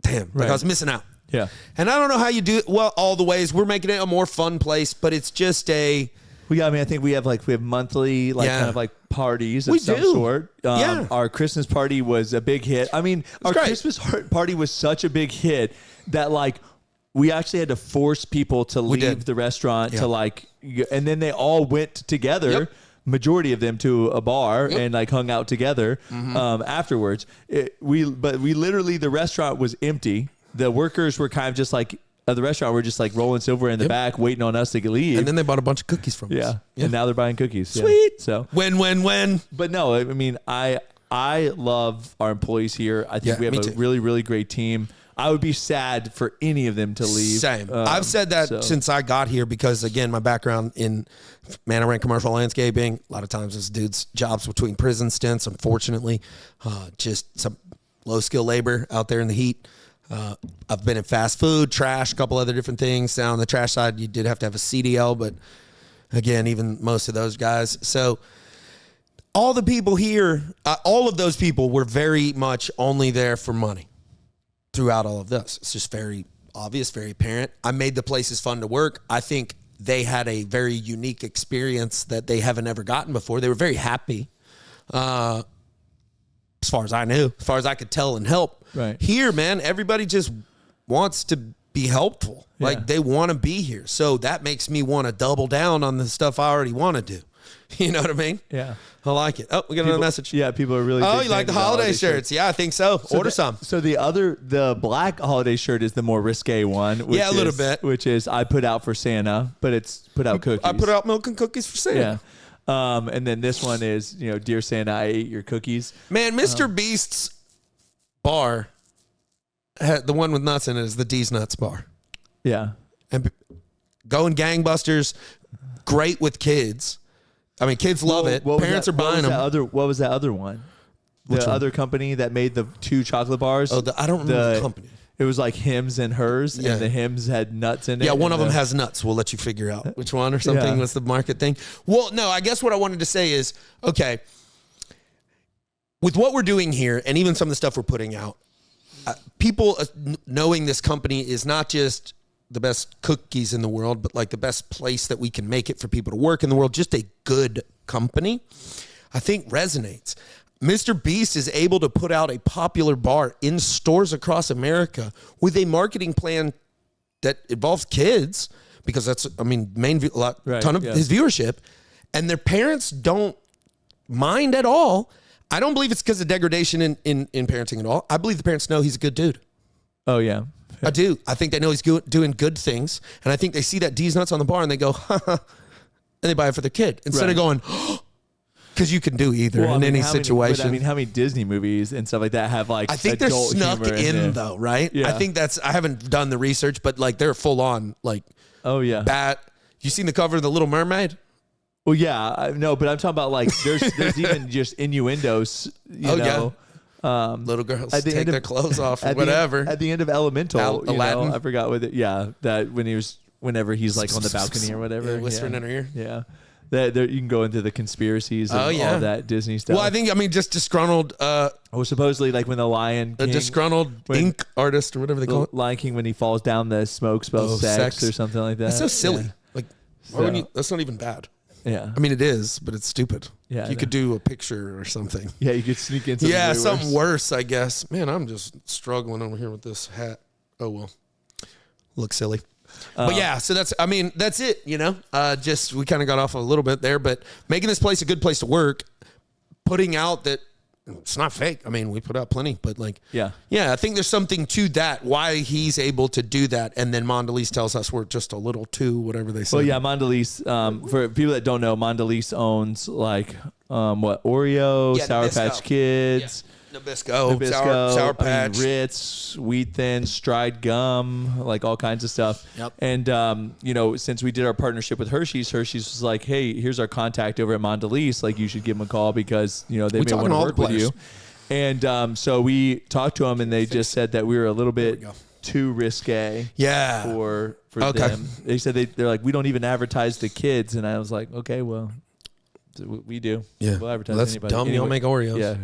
damn, I was missing out. Yeah. And I don't know how you do it well all the ways. We're making it a more fun place, but it's just I think we have monthly Yeah. kind of like parties of We some do. sort. Yeah. Our Christmas party was a big hit. I mean, our great. Christmas party was such a big hit that like we actually had to force people to did. leave the restaurant Yeah. to like, and then they all went together. Yep. Majority of them to a bar and like hung out together afterwards. We literally, the restaurant was empty. The workers were kind of just like the restaurant were just like rolling silver in the back, waiting on us to leave. and then they bought a bunch of cookies from us. Yeah. And now they're buying cookies. Yeah. Sweet. So, Win. but no, I mean, I love our employees here. I think Yeah, we have me a too. really, really great team. I would be sad for any of them to leave. Same. I've said that so- since I got here because, again, my background in I ran commercial landscaping. A lot of times this dude's jobs between prison stints, unfortunately. Just some low-skill labor out there in the heat. I've been in fast food, trash, a couple other different things. Now on the trash side, you did have to have a CDL, but, again, even most of those guys. So all the people here, all of those people were very much only there for money. Throughout all of this, it's just very obvious, very apparent. I made the places fun to work. I think they had a very unique experience that they haven't ever gotten before. They were very happy, as far as I knew, as far as I could tell and help. Right. Here, man, everybody just wants to be helpful. Yeah. Like they want to be here. So that makes me want to double down on the stuff I already want to do. You know what I mean? Yeah. I like it. Oh, we got another message. Yeah, people are really. Oh, big you like the fans of holiday shirts? Yeah, I think so. Order some. So the black holiday shirt is the more risque one. Which Yeah, a little is- bit. Which is I put out for Santa, but it's put out cookies. I put out milk and cookies for Santa. Yeah. And then this one is, Dear Santa, I ate your cookies. Man, Mr. Beast's bar, the one with nuts in it, is the D's Nuts bar. Yeah. And going gangbusters, great with kids. I mean, kids love it. Parents are buying them. What was that other one? Which The one? other company that made the 2 chocolate bars. Oh, I don't remember the company. It was like Hims and Hers, Yeah. and the Hims had nuts in it. Yeah, one of and them has nuts. We'll let you figure out which one or something Yeah. was the market thing. Well, no, I guess what I wanted to say is, okay, with what we're doing here and even some of the stuff we're putting out, people knowing this company is not just the best cookies in the world, but like the best place that we can make it for people to work in the world, just a good company, I think resonates. Mr. Beast is able to put out a popular bar in stores across America with a marketing plan that involves kids, because that's, I mean, ton of his viewership, and their parents don't mind at all. I don't believe it's because of degradation in parenting at all. I believe the parents know he's a good dude. Oh, yeah. I do. I think they know he's doing good things. And I think they see that D's Nuts on the bar and they go, ha, ha, and they buy it for their kid. Instead of going, because you can do either in any situation. How many Disney movies and stuff like that have like I think they're adult snuck humor in there? though, right? Yeah. I think I haven't done the research, but like they're full on like Oh, yeah. bat. You seen the cover of The Little Mermaid? Well, yeah. No, but I'm talking about like there's even just innuendos, you know. Little girls at the take end of- their clothes off or At whatever. at the end of Elemental, Aladdin? I forgot what it. Yeah, that whenever he's like on the balcony or whatever, Yeah, whispering in her ear. Yeah, that there you can go into the conspiracies and all that Disney stuff. Well, I think just disgruntled, Or supposedly like when the Lion a King, disgruntled ink artist or whatever they call the it. Lion King when he falls down the smoke spells sex or something like that. That's so silly. Yeah. Like, why wouldn't you, that's not even bad. Yeah. I mean, it is, but it's stupid. Yeah, I you know. could do a picture or something. Yeah, you could sneak in something Yeah, way something worse. worse, I guess. Man, I'm just struggling over here with this hat. Oh well, look silly. But yeah, so that's it. Just we kind of got off a little bit there, but making this place a good place to work, putting out that it's not fake. I mean, we put out plenty, but like, Yeah. I think there's something to that. Why he's able to do that, and then Mondelez tells us we're just a little too whatever they say. Well, yeah, Mondelez. For people that don't know, Mondelez owns like Oreo, Yeah, Sour Nabisco. Patch Kids, Nabisco, Sour Patch. Ritz, Wheat Thin, Stride Gum, like all kinds of stuff. Yep. And since we did our partnership with Hershey's was like, hey, here's our contact over at Mondelez. Like, you should give them a call because they may talking want to to all work the with you. players. And so we talked to them, and they just said that we were a little bit too risque. Yeah. For Okay. them. They said they're like, we don't even advertise to kids. And I was like, okay, well, We do. Yeah. We'll advertise Well, that's anybody. dumb. You don't make Oreos.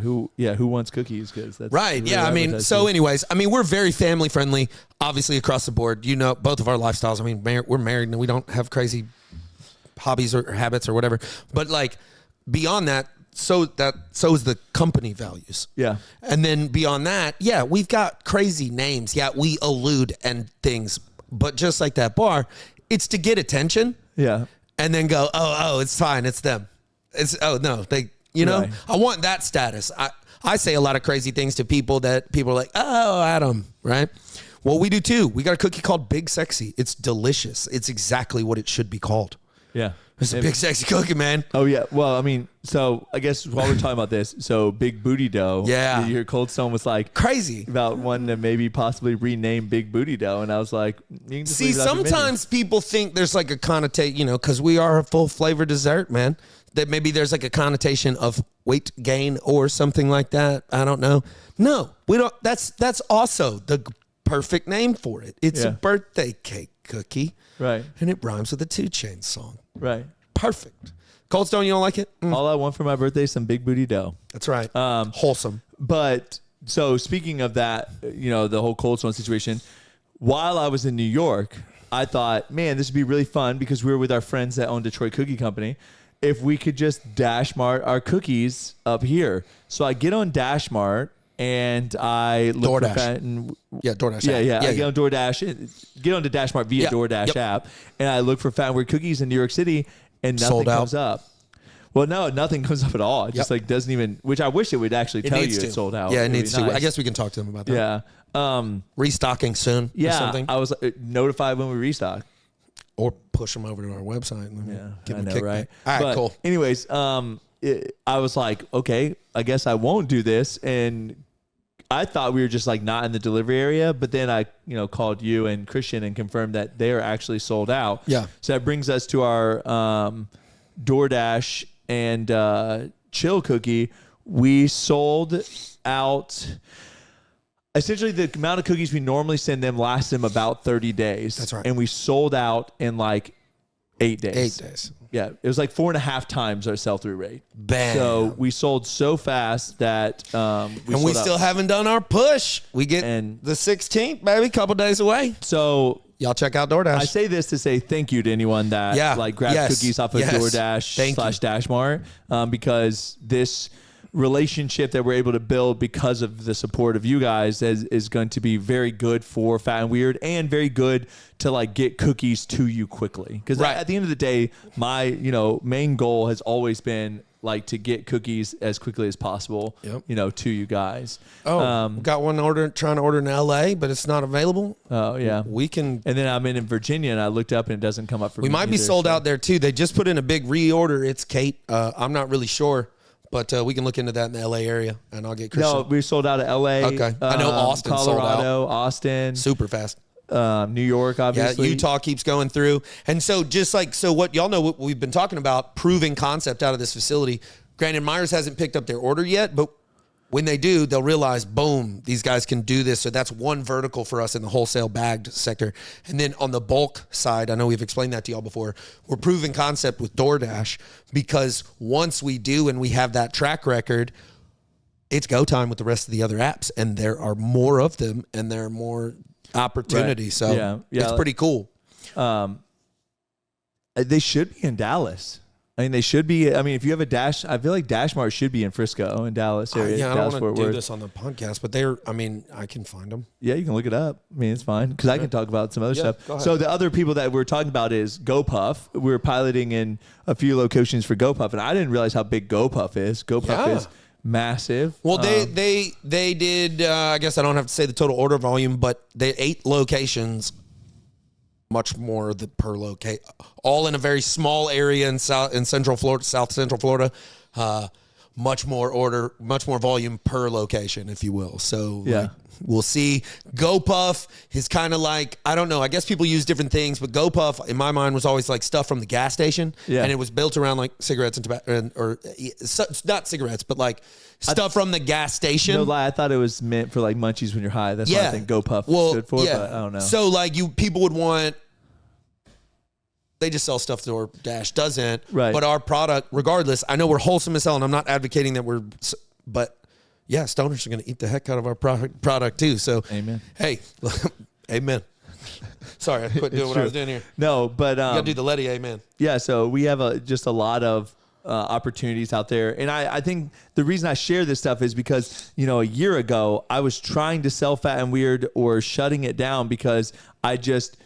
Who wants cookies? Because that's Right. really Yeah. I mean, advertising. so anyways, I mean, we're very family friendly, obviously across the board. You know, both of our lifestyles. I mean, we're married and we don't have crazy hobbies or habits or whatever. But like beyond that, so is the company values. Yeah. And then beyond that, yeah, we've got crazy names. Yeah, we allude and things. But just like that bar, it's to get attention. Yeah. And then go, oh, it's fine. It's them. It's, oh, no, they, you know, Right. I want that status. I say a lot of crazy things to people that people are like, oh, Adam, right? Well, we do too. We got a cookie called Big Sexy. It's delicious. It's exactly what it should be called. Yeah. It's a big sexy cookie, man. Oh yeah. Well, I mean, so I guess while we're talking about this, so Big Booty Dough. Yeah. You hear Cold Stone was like Crazy. about wanting to maybe possibly rename Big Booty Dough, and I was like, you can just See, leave it off the menu. sometimes people think there's like a connotation, you know, because we are a full flavor dessert, man. That maybe there's like a connotation of weight gain or something like that. I don't know. No, we don't. That's also the perfect name for it. It's a Yeah. birthday cake cookie, Right. and it rhymes with a 2 Chainz song. Right. Perfect. Cold Stone, you don't like it? All I want for my birthday is some Big Booty Dough. That's right. Wholesome. But so speaking of that, you know, the whole Cold Stone situation, while I was in New York, I thought, man, this would be really fun because we were with our friends that own Detroit Cookie Company. If we could just Dash Mart our cookies up here. So I get on Dash Mart and I look DoorDash. for Fenton. Yeah, DoorDash. Yeah. I get on DoorDash, get onto Dash Mart via Yeah. DoorDash Yep. app, and I look for Fat Weird cookies in New York City, and nothing Sold out. comes up. Well, no, nothing comes up at all. It just Yep. like doesn't even. Which I wish it would actually tell you it's sold out. Yeah, it It'd be needs to. nice. I guess we can talk to them about that. Yeah. Restocking soon or Yeah. something. I was notified when we restock. Or push them over to our website and Yeah, give I them know, a kickback. right? All right, But cool. Anyways, I was like, okay, I guess I won't do this, and I thought we were just like not in the delivery area, but then I, called you and Christian and confirmed that they are actually sold out. Yeah. So that brings us to our DoorDash and Chill Cookie. We sold out. Essentially, the amount of cookies we normally send them lasts them about 30 days. That's right. And we sold out in like 8 days. 8 days. Yeah, it was like 4.5 times our sell-through rate. Bam. So we sold so fast that we still haven't done our push. We get And- the 16th, baby, couple days away. So Y'all check out DoorDash. I say this to say thank you to anyone that grabbed Yes. cookies off of Yes. DoorDash Thank you. / Dashmart because this relationship that we're able to build because of the support of you guys is going to be very good for Fat and Weird and very good to like get cookies to you quickly. Because Right. at the end of the day, my main goal has always been like to get cookies as quickly as possible, Yep. to you guys. got one order trying to order in LA, but it's not available. Oh yeah. We can. And then I'm in Virginia and I looked up and it doesn't come up for We me might be either, sold so- out there too. They just put in a big reorder. It's Kate. I'm not really sure, but we can look into that in the LA area, and I'll get Christian. No, we sold out of LA. Okay. I know Austin sold out. Colorado, Austin, Super fast. New York, Yeah, obviously. Utah keeps going through. And so what y'all know, what we've been talking about, proving concept out of this facility. Granted, Myers hasn't picked up their order yet, but when they do, they'll realize, boom, these guys can do this. So that's one vertical for us in the wholesale bagged sector. And then on the bulk side, I know we've explained that to y'all before, we're proving concept with DoorDash because once we do and we have that track record, it's go time with the rest of the other apps. And there are more of them and there are more opportunities. Right. So Yeah. it's pretty cool. They should be in Dallas. I mean, they should be. I mean, if you have a Dash, I feel like Dashmart should be in Frisco and Dallas area. Yeah, I Dallas, don't Fort want to do Worth. this on the podcast, but I can find them. Yeah, you can look it up. I mean, it's fine because I can talk about some other stuff. go ahead. So the other people that we're talking about is GoPuff. We're piloting in a few locations for GoPuff, and I didn't realize how big GoPuff is. GoPuff Yeah. is massive. Well, they did. I guess I don't have to say the total order volume, but they 8 locations, much more per locate, all in a very small area in Central Florida, South Central Florida. Much more volume per location, if you will. So Yeah. like, we'll see. GoPuff is kind of like, I don't know. I guess people use different things, but GoPuff in my mind was always like stuff from the gas station, Yeah. and it was built around like cigarettes and tobacco, or not cigarettes, but like stuff from the gas station. No lie, I thought it was meant for like munchies when you're high. That's what I think GoPuff stood for, but I don't know. So like people would want, They just sell stuff DoorDash doesn't. Right. But our product, regardless, I know we're wholesome as hell, and I'm not advocating that but yeah, stoners are going to eat the heck out of our product too. So, Amen. Hey, amen. Sorry, I quit doing what I was doing here. No, but You got to do the Letty amen. yeah, so we have just a lot of opportunities out there. And I think the reason I share this stuff is because, a year ago, I was trying to sell Fat and Weird or shutting it down because I just,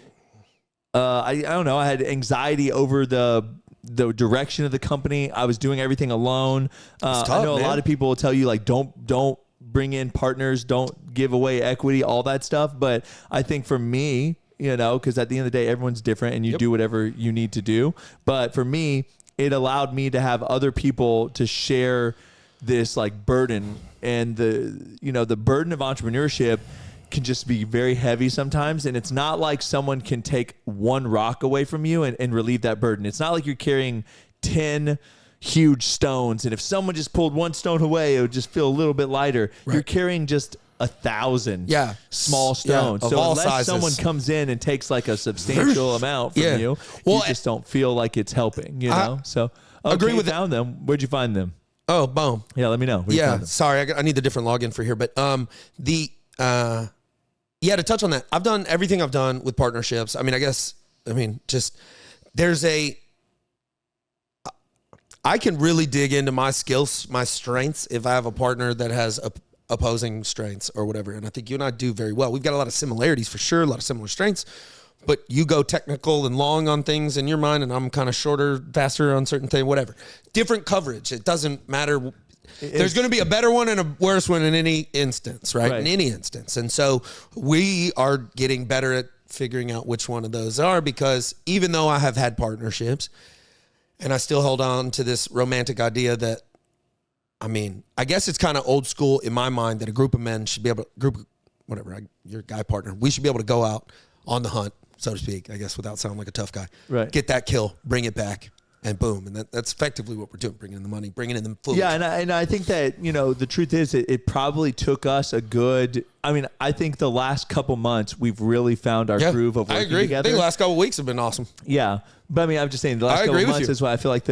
I don't know, I had anxiety over the direction of the company. I was doing everything alone. Tough, I know man. a lot of people will tell you, like, don't bring in partners, don't give away equity, all that stuff. But I think for me, because at the end of the day, everyone's different and you do whatever you need to do. But for me, it allowed me to have other people to share this like burden, and the burden of entrepreneurship can just be very heavy sometimes. And it's not like someone can take one rock away from you and relieve that burden. It's not like you're carrying 10 huge stones, and if someone just pulled one stone away, it would just feel a little bit lighter. Right. You're carrying just 1,000 small stones. Of so all unless sizes. someone comes in and takes like a substantial amount from you, you just don't feel like it's helping, So agree with found them. Where'd you find them? Oh, boom. Yeah, let me know. Where'd you find them? Sorry, I need the different login for here, but to touch on that, I've done everything I've done with partnerships. I can really dig into my skills, my strengths, if I have a partner that has opposing strengths or whatever. And I think you and I do very well. We've got a lot of similarities for sure, a lot of similar strengths, but you go technical and long on things in your mind, and I'm kind of shorter, faster on certain things, whatever. Different coverage. It doesn't matter. There's going to be a better one and a worse one in any instance, right? In any instance. And so we are getting better at figuring out which one of those are, because even though I have had partnerships, and I still hold on to this romantic idea that, I guess it's kind of old school in my mind that a group of men should be able to, your guy partner, we should be able to go out on the hunt, so to speak, I guess, without sounding like a tough guy. Right. Get that kill, bring it back, and boom. And that's effectively what we're doing, bringing in the money, bringing in the food. Yeah, and I think that, the truth is it probably took us a good, I think the last couple months we've really found our groove of working together. I think the last couple weeks have been awesome. Yeah. But I'm just saying the last couple months is why I feel like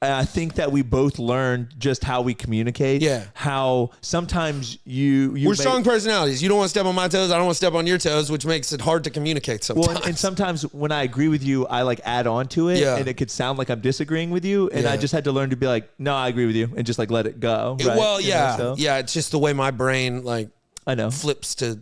I think that we both learned just how we communicate. Yeah. How sometimes we're strong personalities. You don't want to step on my toes. I don't want to step on your toes, which makes it hard to communicate sometimes. Well, and sometimes when I agree with you, I like add on to it, and it could sound like I'm disagreeing with you. And I just had to learn to be like, no, I agree with you, and just like let it go. Right? Well, yeah. It's just the way my brain I know flips to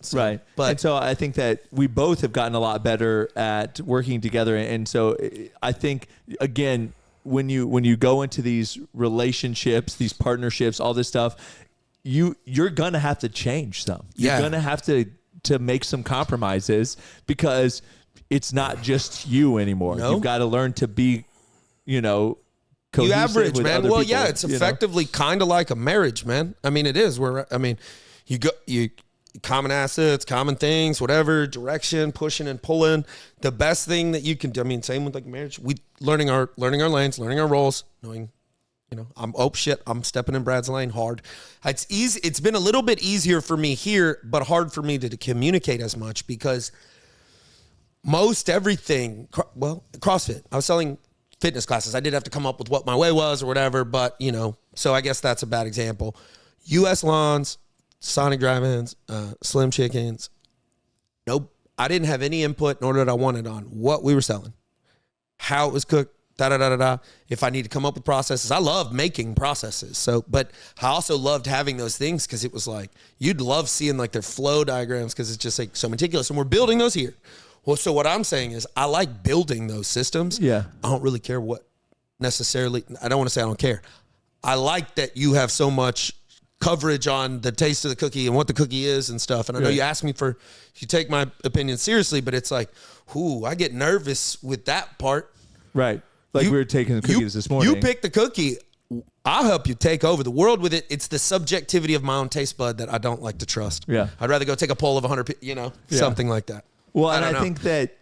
so, right. And so I think that we both have gotten a lot better at working together. And so I think, again, when you go into these relationships, these partnerships, all this stuff, you're gonna have to change some. You're gonna have to make some compromises, because it's not just you anymore. No. You've got to learn to be, cohesive. You average, with man. other Well, people, yeah, it's effectively kind of like a marriage, man. It is. You common assets, common things, whatever, direction, pushing and pulling. The best thing that you can do, same with like marriage, we learning our lanes, learning our roles, knowing, I'm stepping in Brad's lane hard. It's easy. It's been a little bit easier for me here, but hard for me to communicate as much, because most everything, CrossFit, I was selling fitness classes. I did have to come up with what my way was or whatever, but so I guess that's a bad example. US Lawns, Sonic Drive-Ins, Slim Chickens. Nope. I didn't have any input, nor did I want it on what we were selling, how it was cooked, da-da-da-da-da. If I need to come up with processes, I love making processes. So, but I also loved having those things, because it was like, you'd love seeing like their flow diagrams, because it's just like so meticulous, and we're building those here. Well, so what I'm saying is I like building those systems. Yeah. I don't really care what necessarily, I don't want to say I don't care. I like that you have so much coverage on the taste of the cookie and what the cookie is and stuff. And I know you asked me you take my opinion seriously, but it's like, I get nervous with that part. Right. Like we were taking the cookies this morning. You pick the cookie. I'll help you take over the world with it. It's the subjectivity of my own taste bud that I don't like to trust. Yeah. I'd rather go take a poll of 100, something like that. Well, I think that,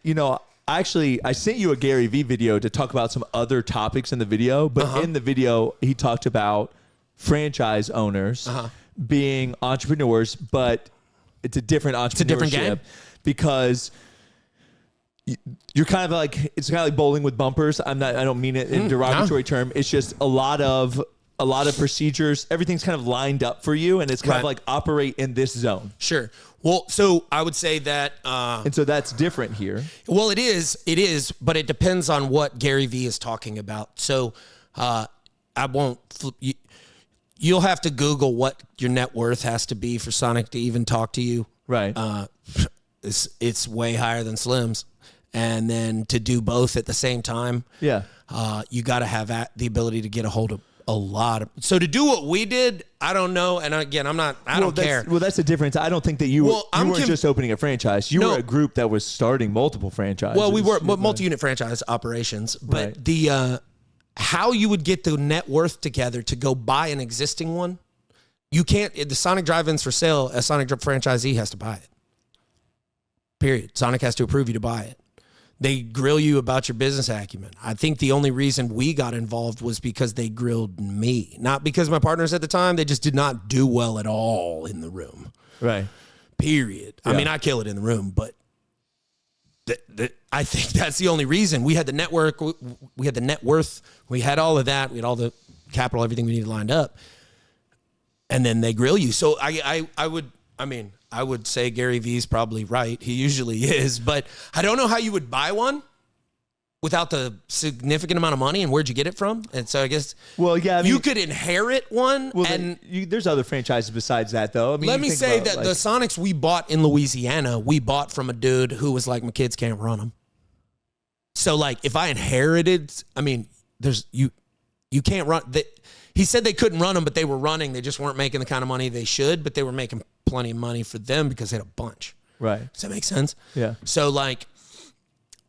actually, I sent you a Gary Vee video to talk about some other topics in the video, but in the video, he talked about franchise owners being entrepreneurs, but it's a different entrepreneurship, game, because you're kind of like, it's kind of like bowling with bumpers. I don't mean it in a derogatory term. It's just a lot of procedures. Everything's kind of lined up for you, and it's kind of like operate in this zone. Sure. Well, so I would say that, and so that's different here. Well, it is, but it depends on what Gary Vee is talking about. So, I won't. You'll have to Google what your net worth has to be for Sonic to even talk to you. Right. It's way higher than Slim's, and then to do both at the same time. Yeah. You got to have the ability to get a hold of a lot of. So to do what we did, I don't know. And again, I don't care. Well, that's the difference. I don't think that you weren't just opening a franchise. You were a group that was starting multiple franchises. Well, we were multi-unit franchise operations, but the how you would get the net worth together to go buy an existing one, you can't. The Sonic drive-ins for sale, a Sonic franchisee has to buy it. Period. Sonic has to approve you to buy it. They grill you about your business acumen. I think the only reason we got involved was because they grilled me, not because my partners at the time, they just did not do well at all in the room. Right. Period. Yeah. I mean, I kill it in the room, but I think that's the only reason. We had the network, we had the net worth, we had all of that, we had all the capital, everything we needed lined up, and then they grill you. So I would say Gary Vee's probably right. He usually is, but I don't know how you would buy one without the significant amount of money, and where'd you get it from? And so I guess, you could inherit one. Well, and there's other franchises besides that, though. I mean, let me say that the Sonics we bought in Louisiana, we bought from a dude who was like, my kids can't run them. So like, if I inherited, I mean, you can't run. He said they couldn't run them, but they were running. They just weren't making the kind of money they should, but they were making plenty of money for them because they had a bunch. Right. Does that make sense? Yeah. So like,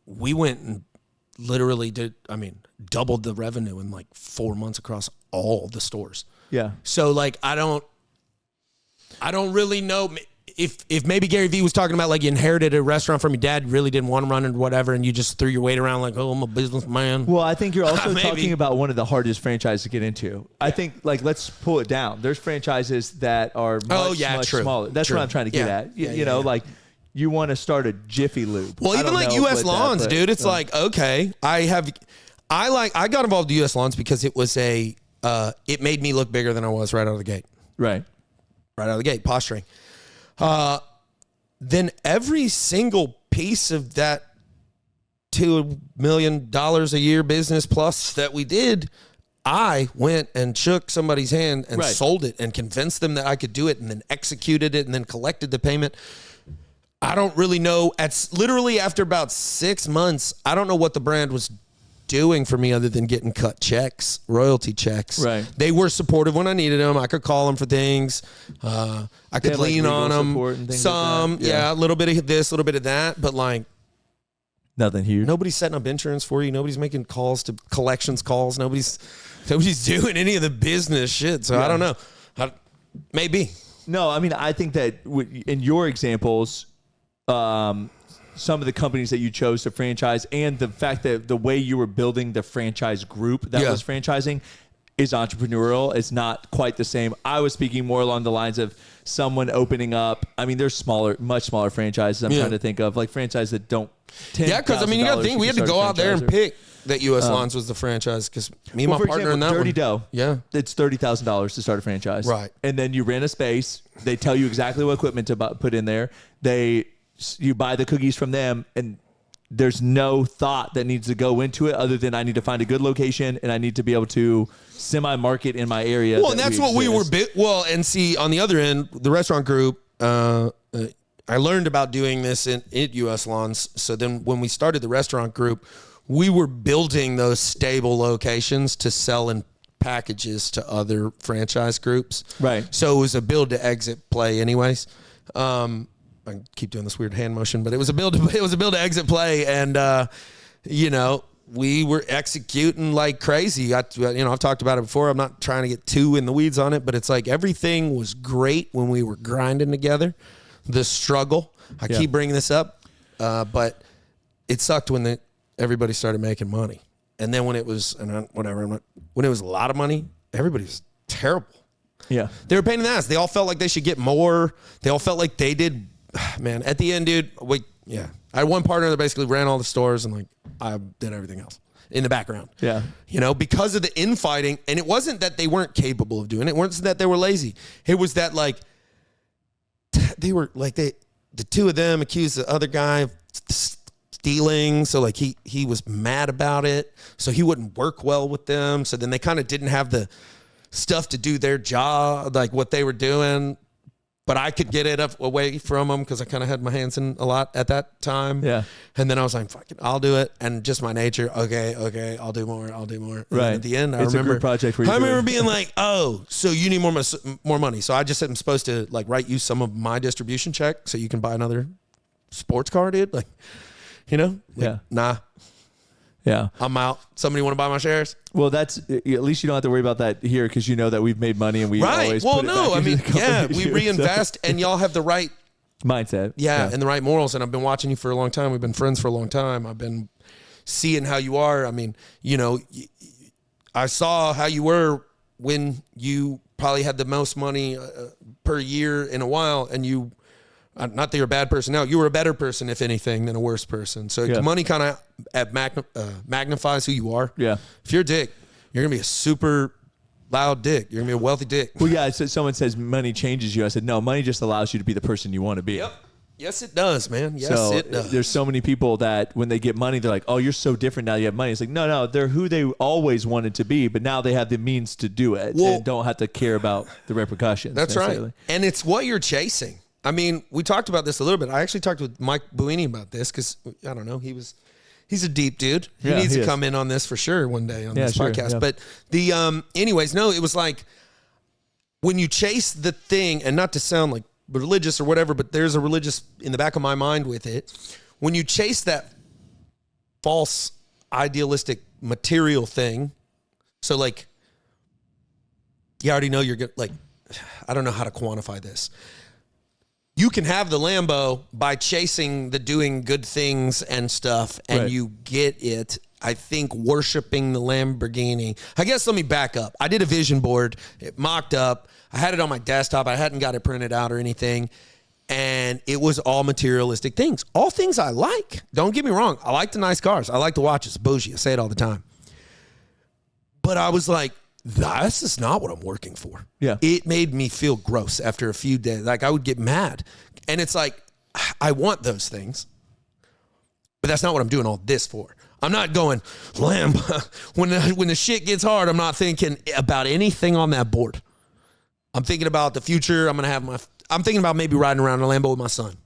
we went and literally doubled the revenue in like 4 months across all the stores. Yeah. So like, I don't really know if maybe Gary Vee was talking about like you inherited a restaurant from your dad, really didn't want to run it or whatever, and you just threw your weight around like, oh, I'm a businessman. Well, I think you're also talking about one of the hardest franchises to get into. Yeah. I think like, let's pull it down. There's franchises that are much smaller. That's what I'm trying to get at. You know, like, you want to start a Jiffy Lube. Well, even like U.S. Lawns, dude. It's like, okay, I got involved in U.S. Lawns because it was it made me look bigger than I was right out of the gate. Right. Right out of the gate, posturing. Then every single piece of that $2 million a year business plus that we did, I went and shook somebody's hand and sold it and convinced them that I could do it and then executed it and then collected the payment. I don't really know. Literally after about 6 months, I don't know what the brand was doing for me other than getting cut checks, royalty checks. Right. They were supportive when I needed them. I could call them for things. I could lean on them. Some, like a little bit of this, a little bit of that, but like nothing huge. Nobody's setting up insurance for you. Nobody's making calls to collections calls. Nobody's doing any of the business shit. So I don't know. Maybe. No, I mean, I think that in your examples, some of the companies that you chose to franchise and the fact that the way you were building the franchise group that was franchising is entrepreneurial. It's not quite the same. I was speaking more along the lines of someone opening up. I mean, there's much smaller franchises I'm trying to think of, like franchises that don't. Because I mean, you got to think we had to go out there and pick that U.S. Lawns was the franchise because me and my partner in that Dirty one. Dough. Yeah. It's $30,000 to start a franchise. Right. And then you rent a space. They tell you exactly what equipment to put in there. You buy the cookies from them, and there's no thought that needs to go into it other than I need to find a good location and I need to be able to semi-market in my area. Well, and that's what we were and see on the other end, the restaurant group, I learned about doing this at U.S. Lawns. So then when we started the restaurant group, we were building those stable locations to sell in packages to other franchise groups. Right. So it was a build to exit play anyways. I keep doing this weird hand motion, but it was a build to exit play, and we were executing like crazy. I've talked about it before. I'm not trying to get too in the weeds on it, but it's like everything was great when we were grinding together. The struggle, I keep bringing this up, but it sucked when everybody started making money, and then when it was when it was a lot of money, everybody was terrible. Yeah, they were a pain in the ass. They all felt like they should get more. They all felt like they did. Man, at the end, dude, I had one partner that basically ran all the stores and like I did everything else in the background. Yeah. You know, because of the infighting. And it wasn't that they weren't capable of doing it. It wasn't that they were lazy. It was that like they were like the two of them accused the other guy of stealing. So like he was mad about it. So he wouldn't work well with them. So then they kind of didn't have the stuff to do their job, like what they were doing. But I could get it up away from them because I kind of had my hands in a lot at that time. Yeah. And then I was like, fuck it, I'll do it. And just my nature, okay, I'll do more. And Right. at the end, I It's a remember group project for you I remember doing. being like, oh, so you need more money. So I just said I'm supposed to like write you some of my distribution check so you can buy another sports car, dude. Like, you know? Like, Yeah. Nah, Yeah. I'm out. Somebody want to buy my shares? Well, that's at least you don't have to worry about that here because you know that we've made money and we Right. always Well, put it no, back I into mean, the company yeah, we too, reinvest and y'all have the right so. Mindset. and the right morals. And I've been watching you for a long time. We've been friends for a long time. I've been seeing how you are. I mean, you know, I saw how you were when you probably had the most money per year in a while. And you, not that you're a bad person now, you were a better person, if anything, than a worse person. So money kind of magnifies who you are. Yeah. If you're a dick, you're going to be a super loud dick. You're going to be a wealthy dick. Well, yeah. So someone says money changes you. I said, no, money just allows you to be the person you want to be. Yep. Yes, it does, man. Yes, So it does. there's so many people that when they get money, they're like, oh, you're so different now you have money. It's like, no, they're who they always wanted to be, but now they have the means to do it and don't have to care about the repercussions. That's right. And it's what you're chasing. I mean, we talked about this a little bit. I actually talked with Mike Buini about this because, I don't know, he's a deep dude. He needs to come in on this for sure one day on this podcast. Yeah. But anyways, no, it was like when you chase the thing, and not to sound like religious or whatever, but there's a religious in the back of my mind with it. When you chase that false idealistic material thing, so like, you already know you're good. Like, I don't know how to quantify this. You can have the Lambo by chasing the doing good things and stuff, and Right. you get it. I think worshiping the Lamborghini. I guess let me back up. I did a vision board. It mocked up. I had it on my desktop. I hadn't got it printed out or anything. And it was all materialistic things. All things I like. Don't get me wrong. I like the nice cars. I like the watches. Bougie. I say it all the time. But I was like, this is not what I'm working for. Yeah. It made me feel gross after a few days. Like I would get mad. And it's like, I want those things, but that's not what I'm doing all this for. I'm not going, Lamb, when the shit gets hard, I'm not thinking about anything on that board. I'm thinking about the future. I'm thinking about maybe riding around in a Lambo with my son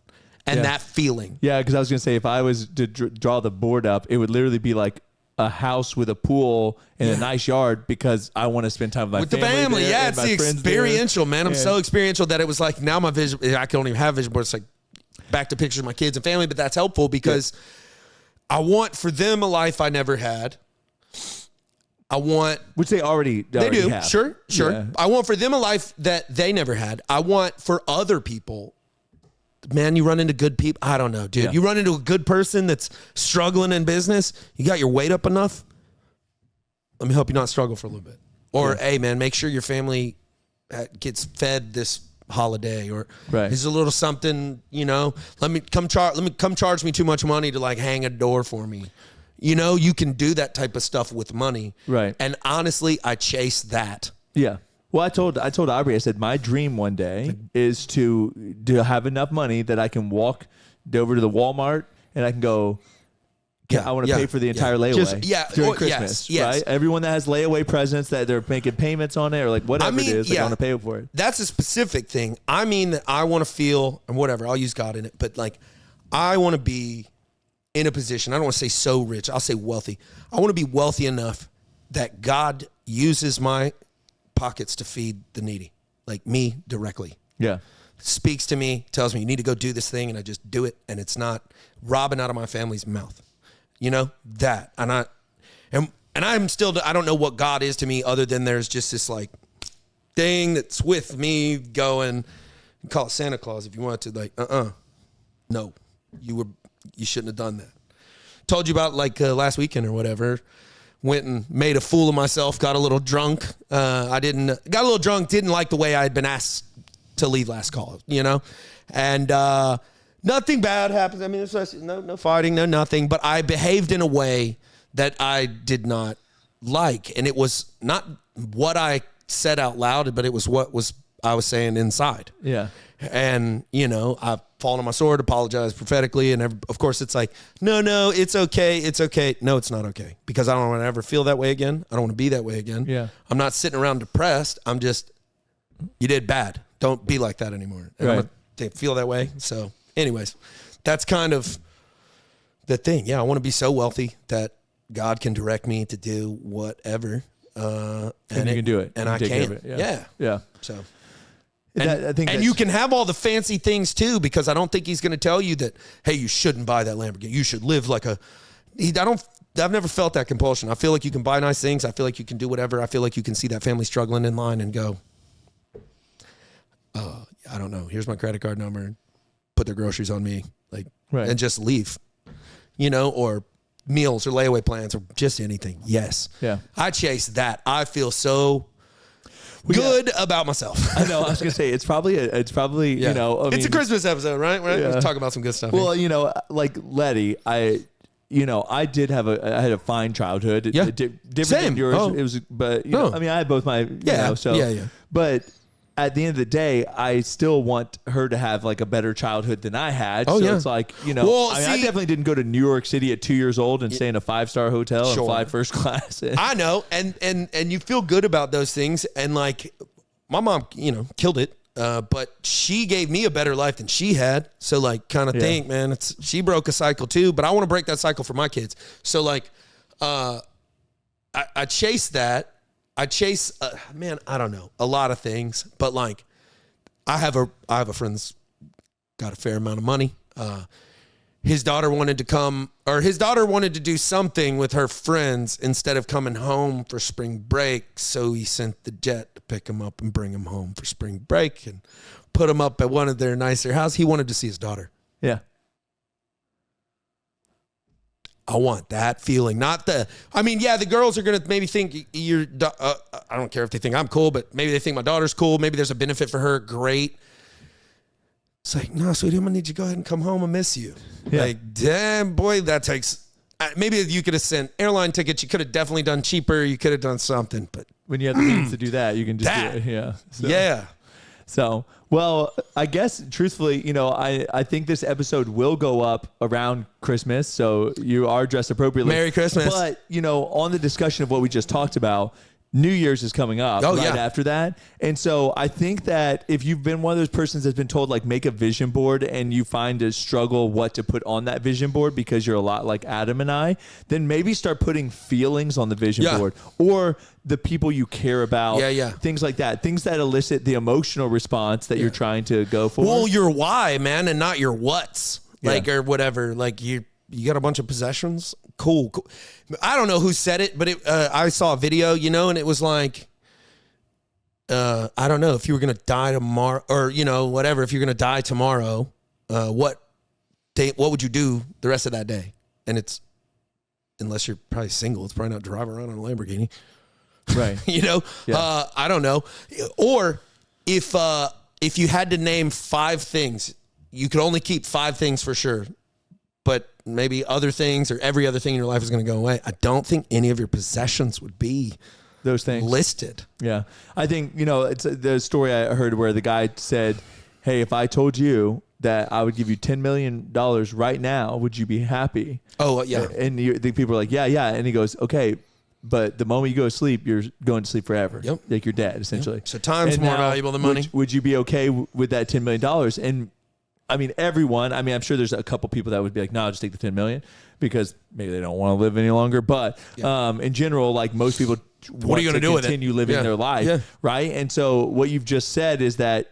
and that feeling. Yeah, because I was going to say, if I was to draw the board up, it would literally be like a house with a pool and a nice yard because I want to spend time with my family. The family. There, Yeah, and it's my the friends there. experiential, man. I'm so experiential that it was like now my vision, I can only even have vision boards. It's like back to pictures of my kids and family, but that's helpful because I want for them a life I never had. I want, Which they already do. have. Sure. Yeah. I want for them a life that they never had. I want for other people, man, you run into good people. I don't know, dude. Yeah. You run into a good person that's struggling in business. You got your weight up enough. Let me help you not struggle for a little bit. Or, hey, man, make sure your family gets fed this holiday, or there's a little something, you know. Let me come charge me too much money to like hang a door for me. You know, you can do that type of stuff with money. Right. And honestly, I chase that. Yeah. Well, I told Aubrey, I said, my dream one day is to have enough money that I can walk over to the Walmart and I can go, I want to pay for the entire layaway during Christmas. Yes. Right? Everyone that has layaway presents that they're making payments on it or like whatever it is, they want to pay for it. That's a specific thing. I mean that I want to feel, and whatever, I'll use God in it, but like I want to be in a position, I don't want to say so rich, I'll say wealthy. I want to be wealthy enough that God uses my pockets to feed the needy, like me directly. Yeah. Speaks to me, tells me you need to go do this thing, and I just do it, and it's not robbing out of my family's mouth. You know, that. And I'm still, I don't know what God is to me other than there's just this like thing that's with me going, you can call it Santa Claus if you want to, like, no, you shouldn't have done that. Told you about like last weekend or whatever. Went and made a fool of myself, got a little drunk. Got a little drunk, didn't like the way I had been asked to leave last call, you know? And Nothing bad happens. I mean, there's no fighting, no nothing. But I behaved in a way that I did not like. And it was not what I said out loud, but it was what I was saying inside. Yeah. And, I've fallen on my sword, apologized prophetically. And of course, it's like, no, it's okay. It's okay. No, it's not okay. Because I don't want to ever feel that way again. I don't want to be that way again. Yeah. I'm not sitting around depressed. I'm just, you did bad. Don't be like that anymore. And Right. I'm going to feel that way. So anyways, that's kind of the thing. Yeah, I want to be so wealthy that God can direct me to do whatever. And you can do it. And You I take care can. of it. Yeah. Yeah. So. I think And you can have all the fancy things too, because I don't think he's going to tell you that, hey, you shouldn't buy that Lamborghini. You should live like I've never felt that compulsion. I feel like you can buy nice things. I feel like you can do whatever. I feel like you can see that family struggling in line and go, I don't know. Here's my credit card number. Put their groceries on me, Right. and just leave, or meals or layaway plans or just anything. Yes. Yeah. I chase that. I feel so good about myself. I know. I was gonna say it's probably Yeah. It's a Christmas episode, right? Yeah. Let's talk about some good stuff. Well, like Letty, I did I had a fine childhood. Yeah. Different Same. than yours. Oh. It was, but No. I mean, I had both my, Yeah. so, Yeah. but at the end of the day, I still want her to have like a better childhood than I had. Oh, so yeah. it's like, Well, I see- definitely didn't go to New York City at 2 years old and stay in a 5-star hotel and Sure. fly first class. I know, and you feel good about those things, and like my mom, killed it, but she gave me a better life than she had. So like, kind of think, man, she broke a cycle too, but I want to break that cycle for my kids. So like, I chase that. I chase, man, I don't know, a lot of things, but like, I have a friend that's got a fair amount of money. His daughter wanted to do something with her friends instead of coming home for spring break. So he sent the jet to pick him up and bring him home for spring break and put him up at one of their nicer houses. He wanted to see his daughter. Yeah. I want that feeling, the girls are going to maybe think I don't care if they think I'm cool, but maybe they think my daughter's cool. Maybe there's a benefit for her. Great. It's like, no, sweetie, I'm going to need you to go ahead and come home. I miss you. Yeah. Like, damn, boy, that takes, maybe you could have sent airline tickets. You could have definitely done cheaper. You could have done something, but When you have the means to do that, you can just do it. Yeah. So. yeah. So, well, I guess truthfully, I think this episode will go up around Christmas. So you are dressed appropriately. Merry Christmas. But, on the discussion of what we just talked about, New Year's is coming up after that. And so I think that if you've been one of those persons that's been told, like, make a vision board and you find a struggle what to put on that vision board because you're a lot like Adam and I, then maybe start putting feelings on the vision board or the people you care about. Things like that. Things that elicit the emotional response that you're trying to go for. Well, your why, man, and not your what's. Yeah. Or whatever. Like, you got a bunch of possessions? Cool. I don't know who said it, but I saw a video, and it was like, I don't know, if you were going to die tomorrow or, whatever, if you're going to die tomorrow, what would you do the rest of that day? And it's, unless you're probably single, it's probably not driving around in a Lamborghini. Right. I don't know. Or if you had to name 5 things, you could only keep 5 things for sure, but maybe other things or every other thing in your life is going to go away. I don't think any of your possessions would be those things listed. Yeah. I think, it's the story I heard where the guy said, hey, if I told you that I would give you $10 million right now, would you be happy? Oh, yeah. And the people are like, yeah. And he goes, okay, but the moment you go to sleep, you're going to sleep forever. Yep. Like you're dead, essentially. Yep. So time's and more now, valuable than money. Would you be okay with that $10 million? And I mean, everyone, I'm sure there's a couple people that would be like, no, I'll just take the 10 million because maybe they don't want to live any longer. But in general, like most people what are you going to do with it? Continue living their life, right? And so what you've just said is that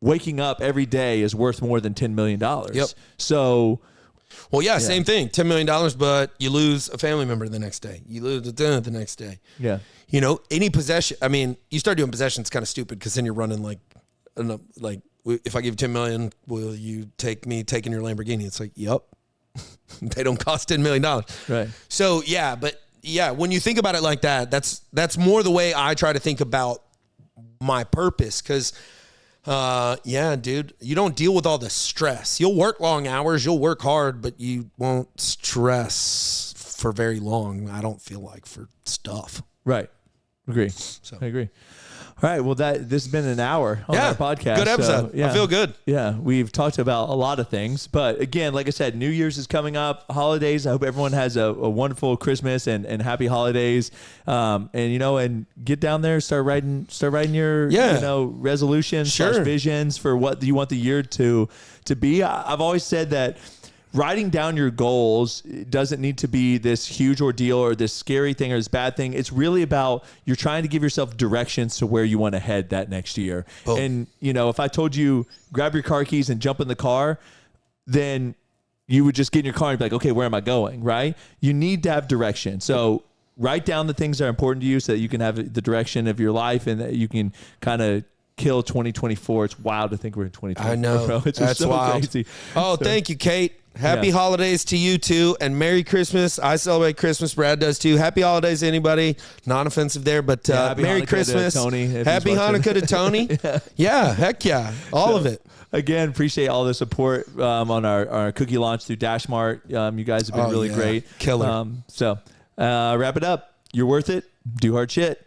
waking up every day is worth more than $10 million. Yep. So... Well, same thing. $10 million, but you lose a family member the next day. You lose the next day. Yeah. Any possession. I mean, you start doing possessions kind of stupid because then you're running like, if I give you 10 million, will you take me taking your Lamborghini? It's like, yep. They don't cost $10 million. Right. So, when you think about it like that, that's more the way I try to think about my purpose. Because Yeah, dude. You don't deal with all the stress. You'll work long hours, you'll work hard, but you won't stress for very long, I don't feel like, for stuff. Right. Agree. I agree. All right. Well, this has been an hour on our podcast. Good episode. So, I feel good. Yeah. We've talked about a lot of things. But again, like I said, New Year's is coming up. Holidays. I hope everyone has a wonderful Christmas and happy holidays. And get down there, start writing your resolutions, visions for what you want the year to be. I've always said that writing down your goals doesn't need to be this huge ordeal or this scary thing or this bad thing. It's really about you're trying to give yourself directions to where you want to head that next year. Oh. And, if I told you grab your car keys and jump in the car, then you would just get in your car and be like, okay, where am I going? Right? You need to have direction. So write down the things that are important to you so that you can have the direction of your life and that you can kind of kill 2024. It's wild to think we're in 2024. I know. Bro. It's That's just so wild. crazy. Oh, thank you, Kate. Happy holidays to you too, and Merry Christmas. I celebrate Christmas. Brad does too. Happy holidays to anybody. Non-offensive there, but Merry Hanukkah Christmas. to Tony, happy Hanukkah to Tony. Yeah, heck yeah. All of it. Again, appreciate all the support on our cookie launch through Dashmart. You guys have been really great. Killer. Wrap it up. You're worth it. Do hard shit.